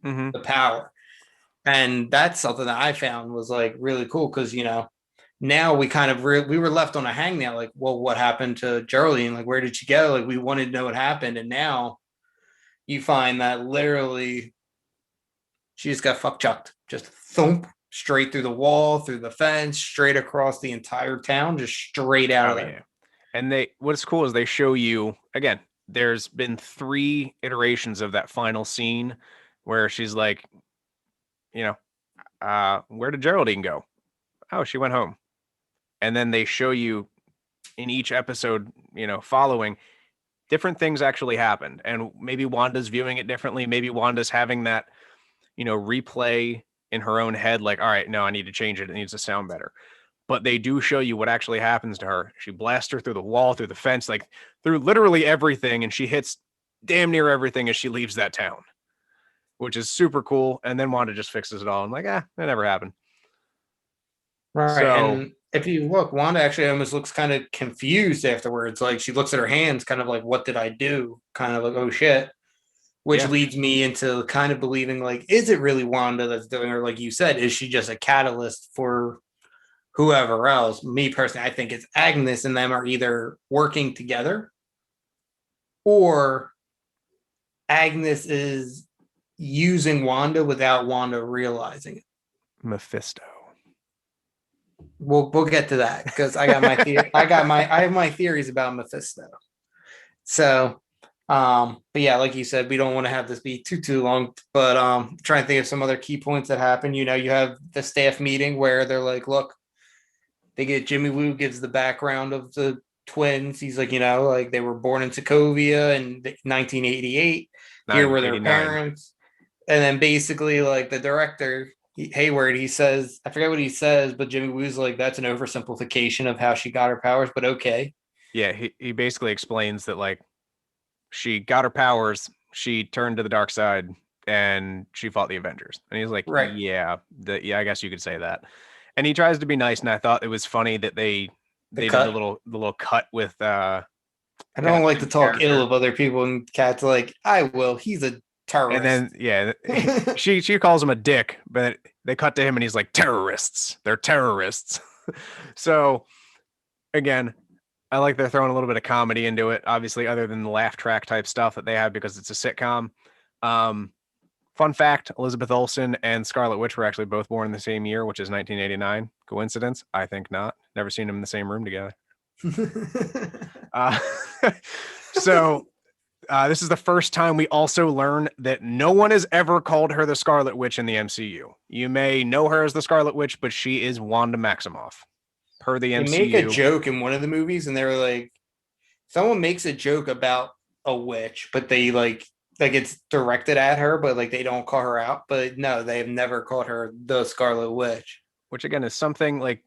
Mm-hmm. the power. And that's something that I found was like really cool because now we kind of we were left on a hangnail like, well, what happened to Geraldine? Like, where did she go? Like, we wanted to know what happened, and now you find that literally she just got fuck chucked, just thump straight through the wall, through the fence, straight across the entire town, just straight out of Oh there. yeah. And what's cool is they show you again. There's been 3 iterations of that final scene where she's like, you know, where did Geraldine go? Oh, she went home. And then they show you in each episode, following different things actually happened. And maybe Wanda's viewing it differently. Maybe Wanda's having that, replay in her own head, like, all right, no, I need to change it. It needs to sound better. But they do show you what actually happens to her. She blasts her through the wall, through the fence, like through literally everything. And she hits damn near everything as she leaves that town, which is super cool. And then Wanda just fixes it all. I'm like, that never happened. Right. So And if you look, Wanda actually almost looks kind of confused afterwards. Like she looks at her hands, kind of like, what did I do? Kind of like, oh shit. Which yeah, leads me into kind of believing like, is it really Wanda that's doing, or like you said, is she just a catalyst for whoever else? Me personally, I think it's Agnes and them are either working together or Agnes is using Wanda without Wanda realizing it. Mephisto. We'll get to that because I got my I have my theories about Mephisto. So but yeah, like you said, we don't want to have this be too long. But trying to think of some other key points that happen. You have the staff meeting where they're like, look, they get Jimmy Woo gives the background of the twins. He's like, like they were born in Sokovia in 1988. Here were their 89. parents. And then basically, like the director, Hayward, he says, I forget what he says, but Jimmy Woo's like, that's an oversimplification of how she got her powers, but okay. Yeah, he basically explains that like she got her powers, she turned to the dark side, and she fought the Avengers. And he's like, Right. yeah, I guess you could say that. And he tries to be nice, and I thought it was funny that The they did cut. the little cut with I God, don't like to Jimmy's talk ill character. of other people, and Cat's like, I will. He's a And then terrorist. yeah, she calls him a dick, but they cut to him and he's like, terrorists. They're terrorists. So again, I like they're throwing a little bit of comedy into it, obviously, other than the laugh track type stuff that they have because it's a sitcom. Um, Fun fact, Elizabeth Olsen and Scarlet Witch were actually both born in the same year, which is 1989. Coincidence? I think not. Never seen them in the same room together. Uh, so this is the first time we also learn that no one has ever called her the Scarlet Witch in the MCU. You may know her as the Scarlet Witch, but she is Wanda Maximoff per the They make a MCU. joke in one of the movies, and they were like, someone makes a joke about a witch, but they like like it's directed at her, but like they don't call her out. But no, they have never called her the Scarlet Witch. which again is something like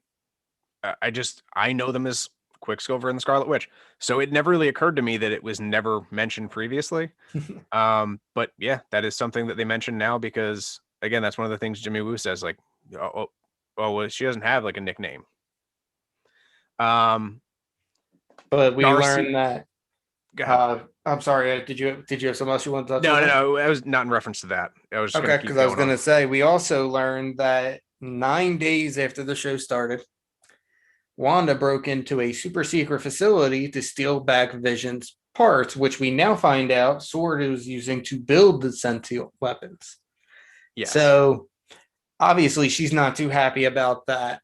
I know them as Quicksilver and the Scarlet Witch, so it never really occurred to me that it was never mentioned previously. But yeah, that is something that they mention now because again, that's one of the things Jimmy Woo says. Like, well, she doesn't have like a nickname. Um, But we Darcy, learned that. go ahead. I'm sorry. Did you have something else you want to touch No, on no, there? no. I was not in reference to that. I was just going Okay, to keep because I was going on. gonna say we also learned that 9 days after the show started, Wanda broke into a super secret facility to steal back Vision's parts, which we now find out Sword was using to build the sentient weapons. Yes. So obviously she's not too happy about that.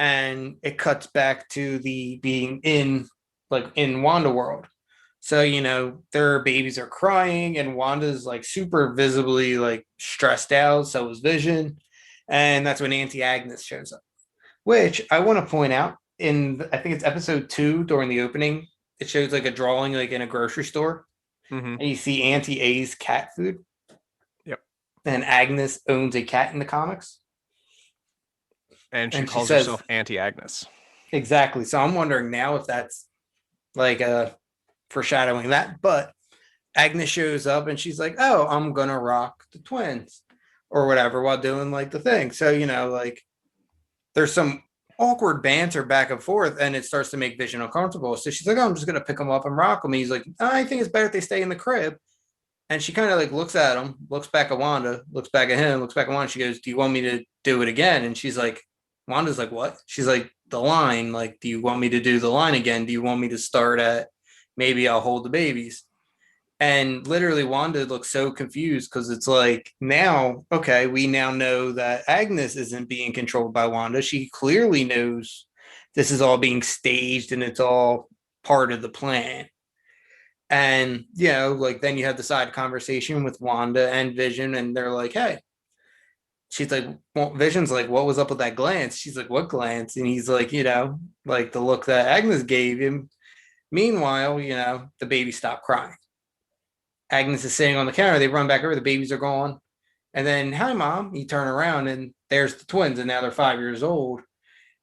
And it cuts back to the being in Wanda world. So, their babies are crying and Wanda's like super visibly like stressed out. So is Vision. And that's when Auntie Agnes shows up, which I want to point out I think it's episode 2 during the opening. It shows like a drawing like in a grocery store Mm-hmm. and you see Auntie A's cat food. Yep. And Agnes owns a cat in the comics. And she And she calls says, herself Auntie Agnes. exactly. So I'm wondering now if that's like a foreshadowing that. But Agnes shows up and she's like, "Oh, I'm gonna rock the twins," or whatever while doing like the thing. So like there's some awkward banter back and forth, and it starts to make Vision uncomfortable. So she's like, "Oh, I'm just gonna pick them up and rock them." And he's like, "I think it's better if they stay in the crib." And she kind of like looks at him, looks back at Wanda, looks back at him, looks back at Wanda. She goes, "Do you want me to do it again?" And she's like, Wanda's like, "What?" She's like, "The line. Like, do you want me to do the line again? Do you want me to start at maybe I'll hold the babies?" And literally, Wanda looks so confused because it's like, now, okay, we now know that Agnes isn't being controlled by Wanda. She clearly knows this is all being staged and it's all part of the plan. And, like then you have the side conversation with Wanda and Vision, and they're like, "Hey," she's like, well, Vision's like, "What was up with that glance?" She's like, "What glance?" And he's like, like the look that Agnes gave him. Meanwhile, the baby stopped crying. Agnes is sitting on the counter. They run back over. The babies are gone. And then, "Hi, Mom." You turn around and there's the twins, and now they're 5 years old.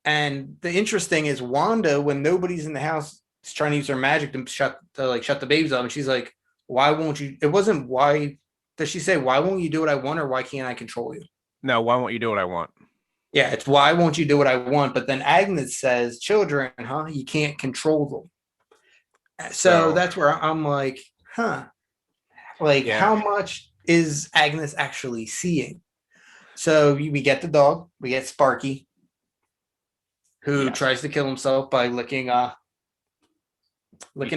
And the interesting is Wanda, when nobody's in the house, is trying to use her magic to shut the babies up. And she's like, "Why won't you?" It wasn't why. Does she say, "Why won't you do what I want," or "Why can't I control you?" No, why won't you do what I want? Yeah, it's "Why won't you do what I want?" But then Agnes says, "Children, huh? You can't control them." So So that's where I'm like, huh. Like, yeah, how much is Agnes actually seeing? So we get the dog, we get Sparky, who yes. tries to kill himself by licking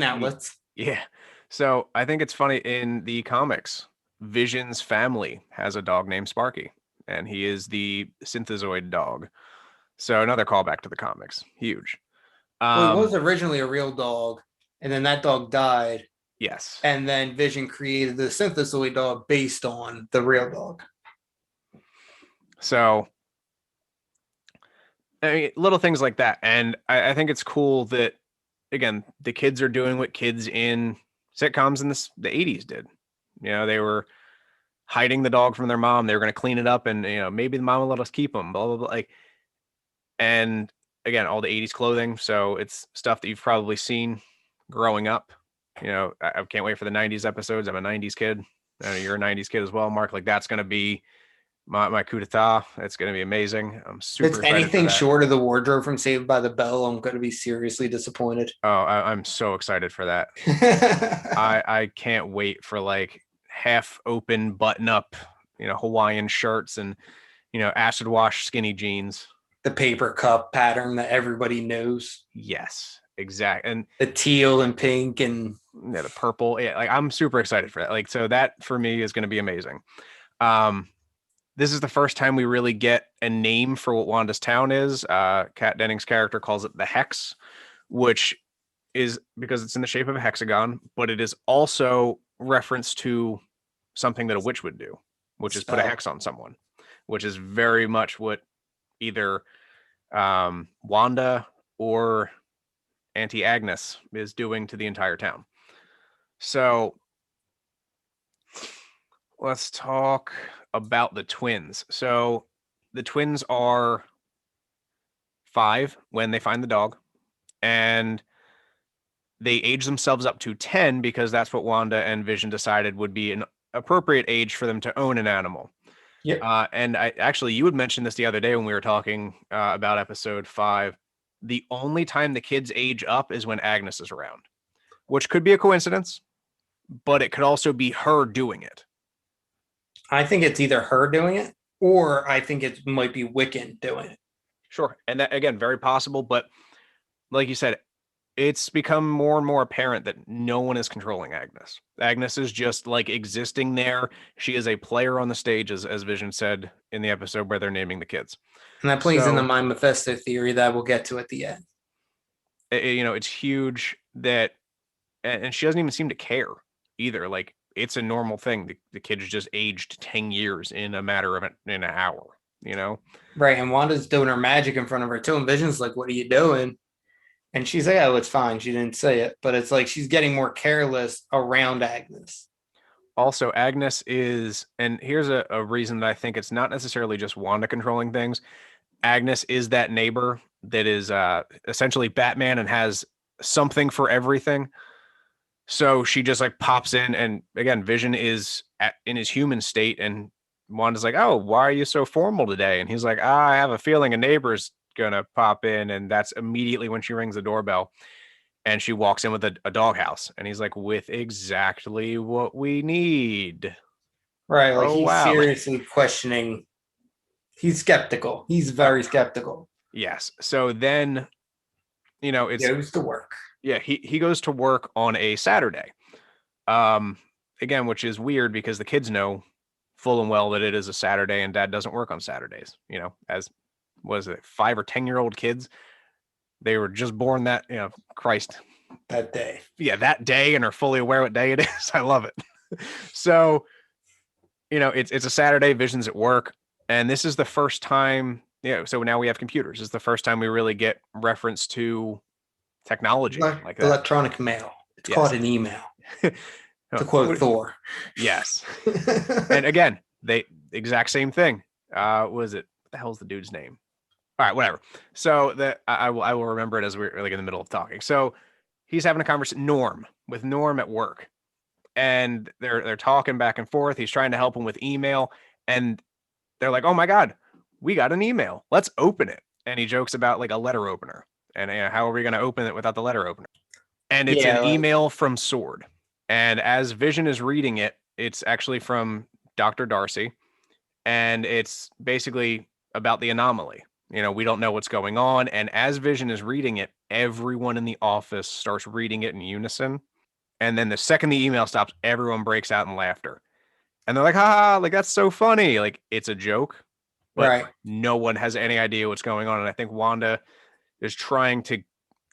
outlets. Yeah. So I think it's funny in the comics, Vision's family has a dog named Sparky, and he is the synthezoid dog. So another callback to the comics. Huge. Well, he was Um, originally a real dog, and then that dog died, yes. and then Vision created the synthesoid dog based on the real dog. So I mean, little things like that. And I think it's cool that again, the kids are doing what kids in sitcoms in the 80s did. They were hiding the dog from their mom. They were going to clean it up and, maybe the mom will let us keep them, blah, blah, blah. Like, and again, all the 80s clothing. So it's stuff that you've probably seen growing up. I can't wait for the 90s episodes. I'm a 90s kid. I know you're a 90s kid as well, Mark. Like, that's going to be my coup d'etat. It's going to be amazing. I'm If it's super excited for anything that. short of the wardrobe from Saved by the Bell, I'm going to be seriously disappointed. Oh, I'm so excited for that. I can't wait for like half open button up, Hawaiian shirts and, acid wash skinny jeans. The paper cup pattern that everybody knows, Yes, exact. And the teal and pink and yeah, the purple. Yeah, like I'm super excited for that. Like, so that for me is going to be amazing. Um, this is the first time we really get a name for what Wanda's town is. Kat Dennings' character calls it the Hex, which is because it's in the shape of a hexagon, but it is also reference to something that a witch would do, which is put a spell. hex on someone, which is very much what either Wanda or Auntie Agnes is doing to the entire town. So let's talk about the twins. So the twins are 5 when they find the dog, and they age themselves up to 10 because that's what Wanda and Vision decided would be an appropriate age for them to own an animal. Yep. And I actually, you had mentioned this the other day when we were talking about episode 5. The only time the kids age up is when Agnes is around, which could be a coincidence, but it could also be her doing it. I think it's either her doing it or I think it might be Wiccan doing it. Sure. And that, again, very possible. But like you said, it's become more and more apparent that no one is controlling Agnes. Agnes is just like existing there. She is a player on the stage, as Vision said in the episode where they're naming the kids. And that plays into So, my Mephisto theory that we'll get to at the end. it's huge that, and she doesn't even seem to care either. Like, it's a normal thing. The kid's just aged 10 years in a matter of an hour, Right. And Wanda's doing her magic in front of her too. And Vision's like, what are you doing? And she's like, oh, it's fine. She didn't say it. But it's like she's getting more careless around Agnes. Also, Agnes is, and here's a reason that I think it's not necessarily just Wanda controlling things. Agnes is that neighbor that is essentially Batman and has something for everything. So she just like pops in, and again, Vision is in his human state, and Wanda's like, "Oh, why are you so formal today?" And he's like, "I have a feeling a neighbor's gonna pop in," and that's immediately when she rings the doorbell, and she walks in with a doghouse, and he's like, "With exactly what we need." Right. Like Oh he's wow. seriously questioning. He's skeptical. He's very skeptical. Yes. So then, He it's goes to work. yeah, he goes to work on a Saturday. Again, which is weird because the kids know full and well that it is a Saturday and dad doesn't work on Saturdays, as was it 5 or 10-year-old kids. They were just born that, Christ. That day. Yeah, that day, and are fully aware what day it is. I love it. So, it's a Saturday, Vision's at work, and this is the first time, so now we have computers. It's the first time we really get reference to technology like that. Electronic mail. It's Yes. called an email. Oh, To quote Thor. Yes. And again, they exact same thing. Was it, what the hell's the dude's name? All right, whatever. So that I will remember it as we're like in the middle of talking. So he's having a conversation with Norm at work, and they're talking back and forth. He's trying to help him with email, and they're like, "Oh my God, we got an email. Let's open it." And he jokes about like a letter opener, and how are we going to open it without the letter opener? And it's an email from Sword. And as Vision is reading it, it's actually from Dr. Darcy, and it's basically about the anomaly. We don't know what's going on. And as Vision is reading it, everyone in the office starts reading it in unison. And then the second the email stops, everyone breaks out in laughter. And they're like, ha, like that's so funny. Like it's a joke, but right. No one has any idea what's going on. And I think Wanda is trying to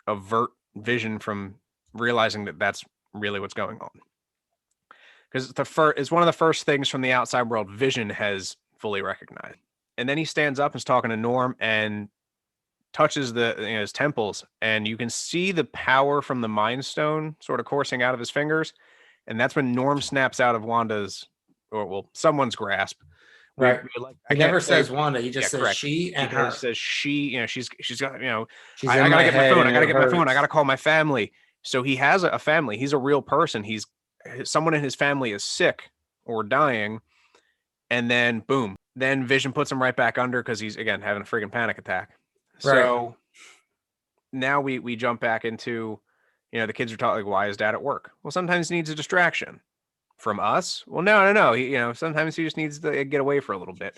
avert Vision from realizing that that's really what's going on. Because it's one of the first things from the outside world Vision has fully recognized. And then he stands up and is talking to Norm and touches his temples, and you can see the power from the Mind Stone sort of coursing out of his fingers. And that's when Norm snaps out of someone's grasp. Right. He never says Wanda. He just says correct. She and he her. Says she. She's got. She's I gotta get my phone. hurts. I gotta call my family. So he has a family. He's a real person. Someone in his family is sick or dying, and then boom. Then Vision puts him right back under because he's again having a freaking panic attack. Right. So now we jump back into, the kids are talking like, why is dad at work? Well, sometimes he needs a distraction from us. Well, no. He, sometimes he just needs to get away for a little bit.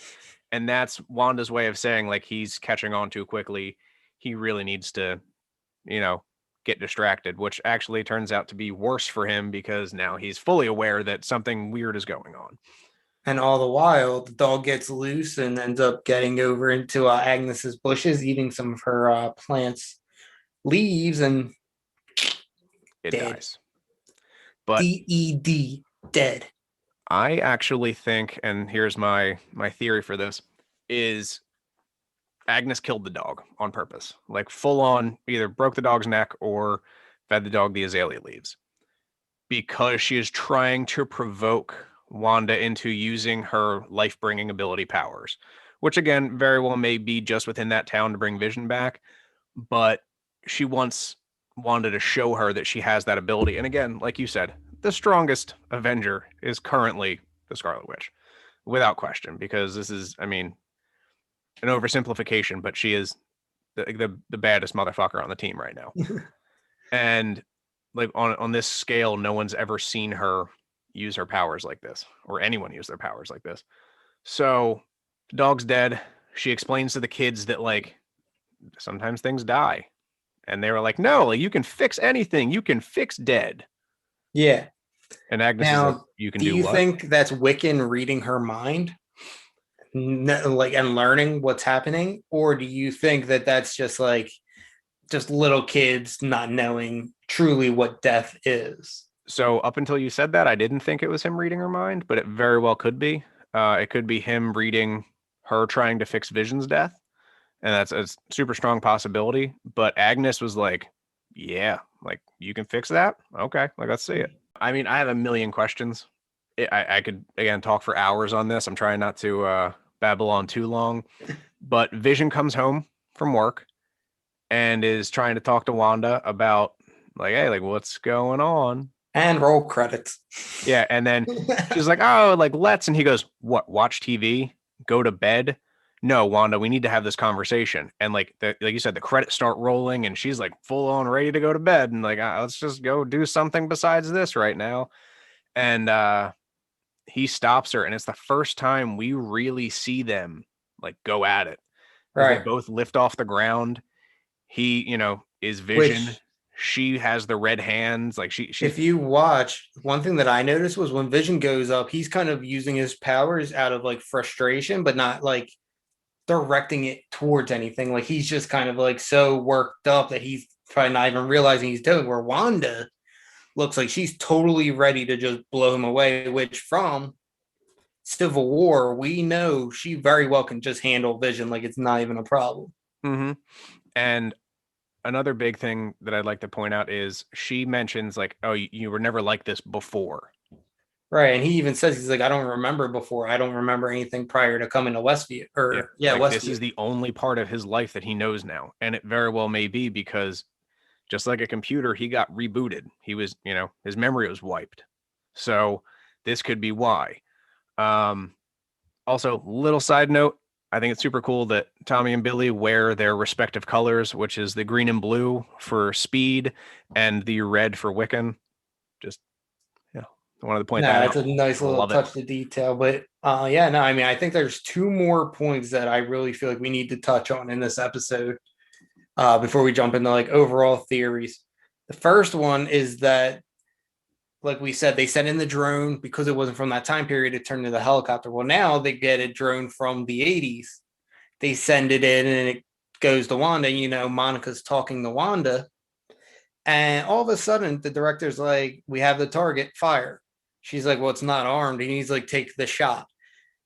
And that's Wanda's way of saying like he's catching on too quickly. He really needs to, get distracted, which actually turns out to be worse for him because now he's fully aware that something weird is going on. And all the while, the dog gets loose and ends up getting over into Agnes's bushes, eating some of her plants' leaves, and it dead. Dies. But DED, dead. I actually think, and here's my theory for this, is Agnes killed the dog on purpose, like full on, either broke the dog's neck or fed the dog the azalea leaves, because she is trying to provoke Wanda into using her life-bringing ability powers, which again very well may be just within that town to bring Vision back, but she wants Wanda to show her that she has that ability. And again, like you said, the strongest Avenger is currently the Scarlet Witch, without question, because this is, I mean, an oversimplification, but she is the baddest motherfucker on the team right now. And like on this scale, no one's ever seen her use her powers like this, or anyone use their powers like this. So the dog's dead. She explains to the kids that like sometimes things die. And they were like, no, like you can fix anything. You can fix dead. Yeah. And Agnes is like, Now, you can do do you what? think that's Wiccan reading her mind, like, and learning what's happening, or do you think that that's just like just little kids not knowing truly what death is? So up until you said that, I didn't think it was him reading her mind, but it very well could be. It could be him reading her trying to fix Vision's death, and that's a super strong possibility. But Agnes was like, "Yeah, like you can fix that. Okay, like let's see it." I mean, I have a million questions. I could again talk for hours on this. I'm trying not to babble on too long, but Vision comes home from work and is trying to talk to Wanda about like, hey, like what's going on? And roll credits. Yeah, and then she's like, "Oh, like let's," and he goes, "What? Watch TV? Go to bed?" No, Wanda, we need to have this conversation. And like like you said, the credits start rolling, and she's like full on ready to go to bed, and like, let's just go do something besides this right now. And he stops her, and it's the first time we really see them like go at it, because they Right. both lift off the ground. He, is Vision. Which, She has the red hands. Like she's if you watch, one thing that I noticed was when Vision goes up, he's kind of using his powers out of like frustration, but not like directing it towards anything. Like he's just kind of like so worked up that he's probably not even realizing he's doing. Where Wanda looks like she's totally ready to just blow him away, which from Civil War, we know she very well can just handle Vision like it's not even a problem. mm-hmm. And another big thing that I'd like to point out is she mentions like, "Oh, you were never like this before." Right. And he even says, he's like, I don't remember before. I don't remember anything prior to coming to Westview Yeah, or, yeah, like this Westview. is the only part of his life that he knows now, and it very well may be because just like a computer, he got rebooted. He was, his memory was wiped. So this could be why. Um, Also, little side note, I think it's super cool that Tommy and Billy wear their respective colors, which is the green and blue for Speed and the red for Wiccan. Just, I wanted to point No, that that's out. a nice little Love it. touch to detail. But yeah, no, I mean, I think there's two more points that I really feel like we need to touch on in this episode before we jump into like overall theories. The first one is that, like we said, they sent in the drone because it wasn't from that time period. It turned into the helicopter. Well, now they get a drone from the 80s. They send it in and it goes to Wanda. Monica's talking to Wanda. And all of a sudden, the director's like, we have the target, fire. She's like, well, it's not armed. And he's like, take the shot.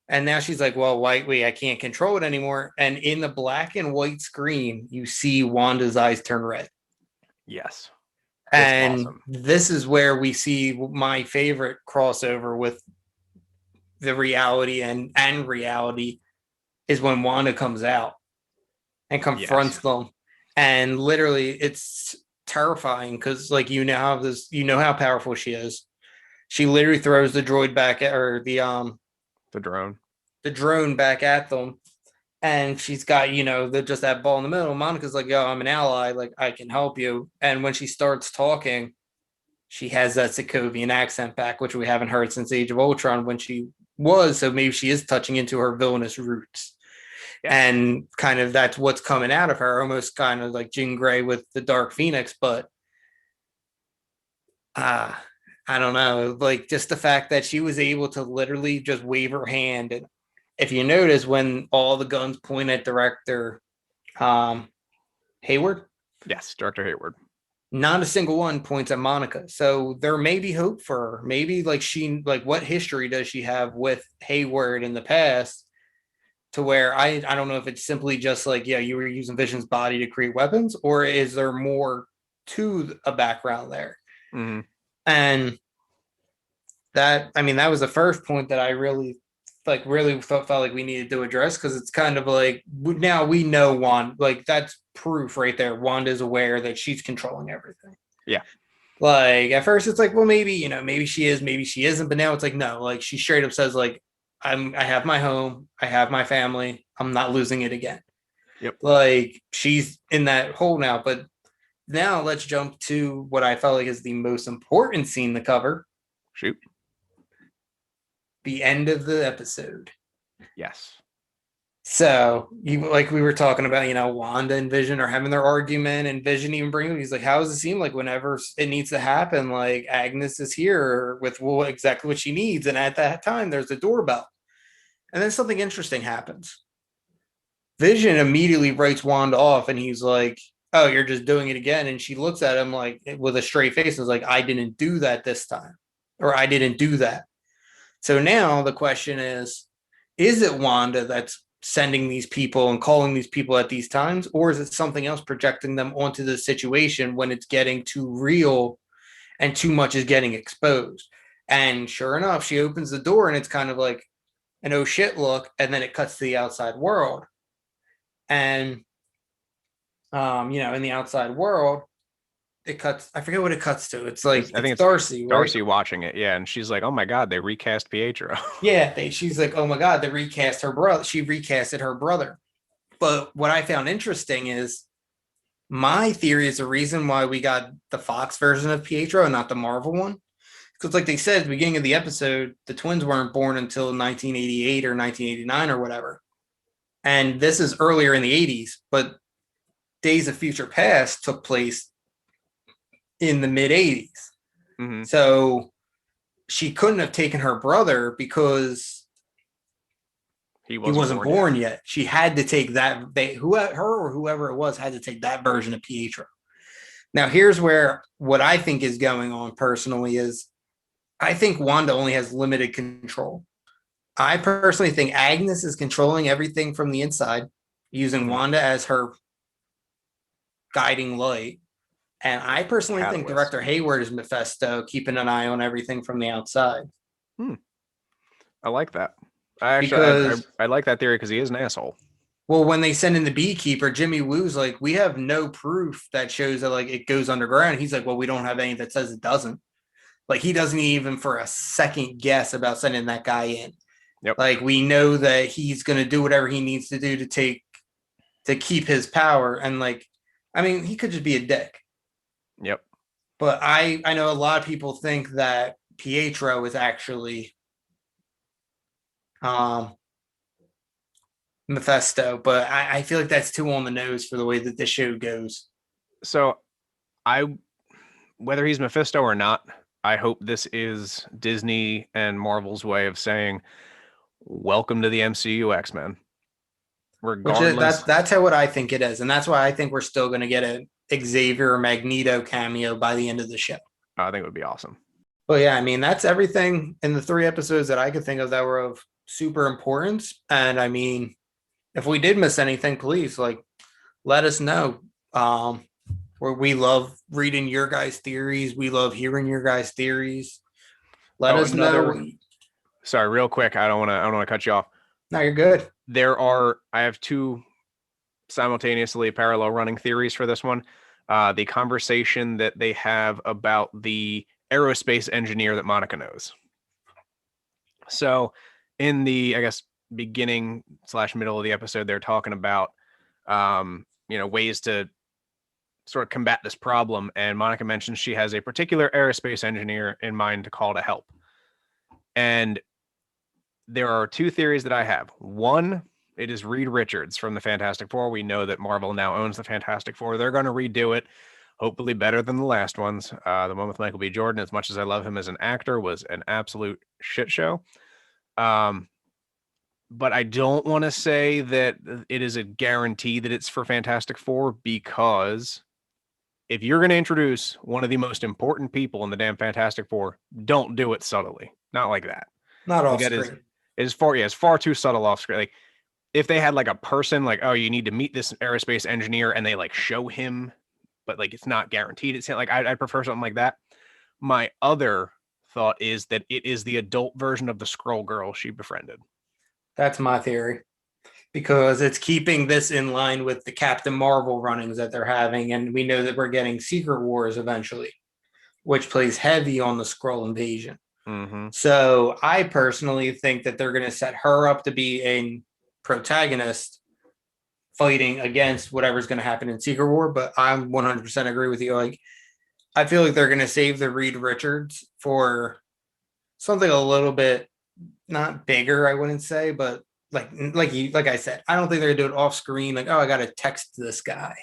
And now she's like, well, wait, I can't control it anymore. And in the black and white screen, you see Wanda's eyes turn red. Yes. It's And awesome. this is where we see my favorite crossover with the reality and reality is when Wanda comes out and Yes. confronts them. And literally it's terrifying because like how powerful she is. She literally throws the droid back at or The drone. the drone back at them. And she's got, just that ball in the middle. Monica's like, yo, I'm an ally, like I can help you. And when she starts talking, she has that Sokovian accent back, which we haven't heard since Age of Ultron when she was. So maybe she is touching into her villainous roots. Yeah. And kind of that's what's coming out of her, almost kind of like Jean Grey with the Dark Phoenix. But uh, I don't know, like just the fact that she was able to literally just wave her hand. And if you notice, when all the guns point at director um, Hayward, Yes. Director Hayward. not a single one points at Monica. So there may be hope for her. Maybe like what history does she have with Hayward in the past to where I don't know if it's simply just like, yeah, you were using Vision's body to create weapons, or is there more to a background there? Mm-hmm. And that was the first point that I really felt like we needed to address, because it's kind of like now we know Wanda, like that's proof right there. Wanda's aware that she's controlling everything. Yeah. Like at first it's like, well, maybe, maybe she is, maybe she isn't, but now it's like, no, like she straight up says like, I have my home, I have my family, I'm not losing it again. Yep. Like she's in that hole now. But now let's jump to what I felt like is the most important scene to cover. Shoot. The end of the episode. Yes. So like we were talking about, Wanda and Vision are having their argument, and Vision even brings, he's like, how does it seem like whenever it needs to happen, like Agnes is here with exactly what she needs, and at that time there's a doorbell, and then something interesting happens. Vision immediately writes Wanda off, and he's like, oh, you're just doing it again. And she looks at him like with a straight face and is like, I didn't do that this time, or I didn't do that. So now the question is it Wanda that's sending these people and calling these people at these times, or is it something else projecting them onto the situation when it's getting too real and too much is getting exposed? And sure enough, she opens the door and it's kind of like an oh shit look, and then it cuts to the outside world. And in the outside world, it cuts, I forget what it cuts to. It's like I think it's Darcy, right? Darcy watching it, yeah, and she's like, "Oh my god, they recast Pietro." Yeah, she's like, oh my god, they recast her brother. She recasted her brother. But what I found interesting is my theory is the reason why we got the Fox version of Pietro and not the Marvel one. Because, like they said at the beginning of the episode, the twins weren't born until 1988 or 1989 or whatever. And this is earlier in the 80s, but Days of Future Past took place in the mid 80s. Mm-hmm. So she couldn't have taken her brother because he wasn't born yet. She had to take that, her or whoever it was had to take that version of Pietro. Now, here's where what I think is going on personally is I think Wanda only has limited control. I personally think Agnes is controlling everything from the inside, using Wanda as her guiding light. And I personally think Director Hayward is Mephisto, keeping an eye on everything from the outside. I like that. I like that theory because he is an asshole. Well, when they send in the beekeeper, Jimmy Woo's like, we have no proof that shows that like it goes underground. He's like, well, we don't have any that says it doesn't. Like he doesn't even for a second guess about sending that guy in. Yep. Like we know that he's going to do whatever he needs to do to keep his power. And like, I mean, he could just be a dick. Yep. But I know a lot of people think that Pietro is actually Mephisto, but I feel like that's too on the nose for the way that the show goes. So whether he's Mephisto or not, I hope this is Disney and Marvel's way of saying, welcome to the MCU X-Men. Regardless. That's what I think it is. And that's why I think we're still going to get a Xavier or Magneto cameo by the end of the show. I think it would be awesome. But yeah, I mean, that's everything in the 3 episodes that I could think of that were of super importance. And I mean, if we did miss anything, please let us know. Where we love reading your guys' theories. We love hearing your guys' theories. Let us know. Sorry, real quick. I don't want to cut you off. No, you're good. I have 2 simultaneously parallel running theories for this one. The conversation that they have about the aerospace engineer that Monica knows. So in the, I guess, beginning / middle of the episode, they're talking about, ways to sort of combat this problem. And Monica mentions she has a particular aerospace engineer in mind to call to help. And there are 2 theories that I have. One, it is Reed Richards from the Fantastic Four. We know that Marvel now owns the Fantastic Four. They're going to redo it, hopefully better than the last ones. The one with Michael B. Jordan, as much as I love him as an actor, was an absolute shit show. But I don't want to say that it is a guarantee that it's for Fantastic Four, because if you're going to introduce one of the most important people in the damn Fantastic Four, don't do it subtly. Not like that. Not off screen. It's far too subtle off screen. Like if they had like a person like, oh, you need to meet this aerospace engineer, and they like show him, but like it's not guaranteed. It's like I'd prefer something like that. My other thought is that it is the adult version of the Skrull girl she befriended. That's my theory, because it's keeping this in line with the Captain Marvel runnings that they're having, and we know that we're getting Secret Wars eventually, which plays heavy on the Skrull invasion. Mm-hmm. So I personally think that they're going to set her up to be a protagonist fighting against whatever's going to happen in Secret War. But I 100% agree with you. Like, I feel like they're going to save the Reed Richards for something a little bit not bigger, I wouldn't say, but like I said, I don't think they're going to do it off screen. Like, oh, I got to text this guy.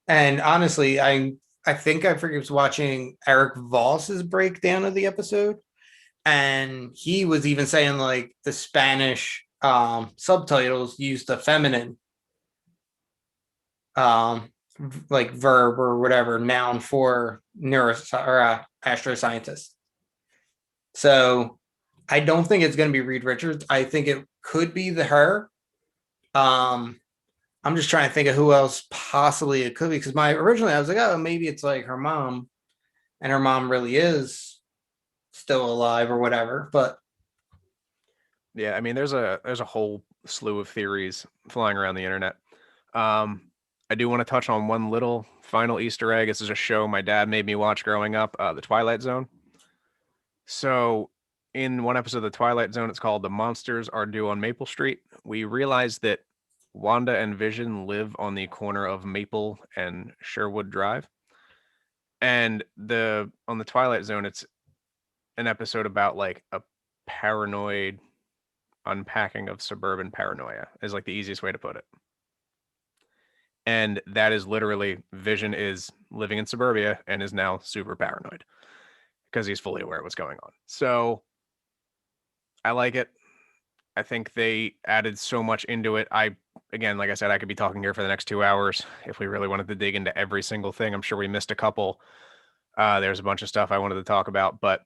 And honestly, I think I was watching Eric Voss's breakdown of the episode, and he was even saying like the Spanish subtitles used the feminine like verb or whatever noun for astroscientist. So I don't think it's going to be Reed Richards. I think it could be her. I'm just trying to think of who else possibly it could be, because originally I was like, oh, maybe it's like her mom, and her mom really is still alive or whatever. But yeah, I mean, there's a whole slew of theories flying around the internet. I do want to touch on one little final Easter egg. This is a show my dad made me watch growing up, The Twilight Zone. So in one episode of The Twilight Zone, it's called The Monsters Are Due on Maple Street. We realized that Wanda and Vision live on the corner of Maple and Sherwood Drive. And on The Twilight Zone, it's an episode about like a paranoid unpacking of suburban paranoia is like the easiest way to put it. And that is literally Vision is living in suburbia and is now super paranoid because he's fully aware of what's going on. So I like it. I think they added so much into it. Again, like I said, I could be talking here for the next 2 hours if we really wanted to dig into every single thing. I'm sure we missed a couple. There's a bunch of stuff I wanted to talk about, but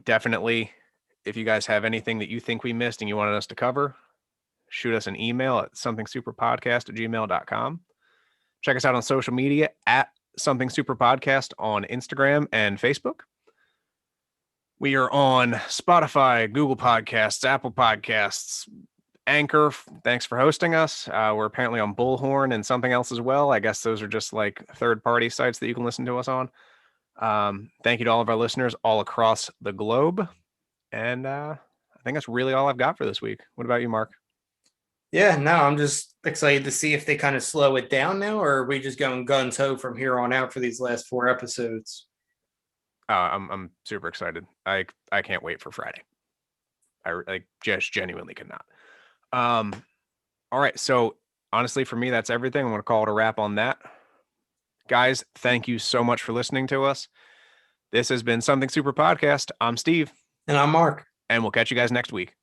definitely, if you guys have anything that you think we missed and you wanted us to cover, shoot us an email at somethingsuperpodcast@gmail.com. Check us out on social media at Something Super Podcast on Instagram and Facebook. We are on Spotify, Google Podcasts, Apple Podcasts, Anchor. Thanks for hosting us. We're apparently on Bullhorn and something else as well. I guess those are just like third-party sites that you can listen to us on. Thank you to all of our listeners all across the globe. And I think that's really all I've got for this week. What about you, Mark? Yeah, no, I'm just excited to see if they kind of slow it down now, or are we just going guns ho from here on out for these last 4 episodes? I'm super excited. I can't wait for Friday. I just genuinely cannot. All right. So honestly, for me, that's everything. I'm going to call it a wrap on that. Guys, thank you so much for listening to us. This has been Something Super Podcast. I'm Steve. And I'm Mark. And we'll catch you guys next week.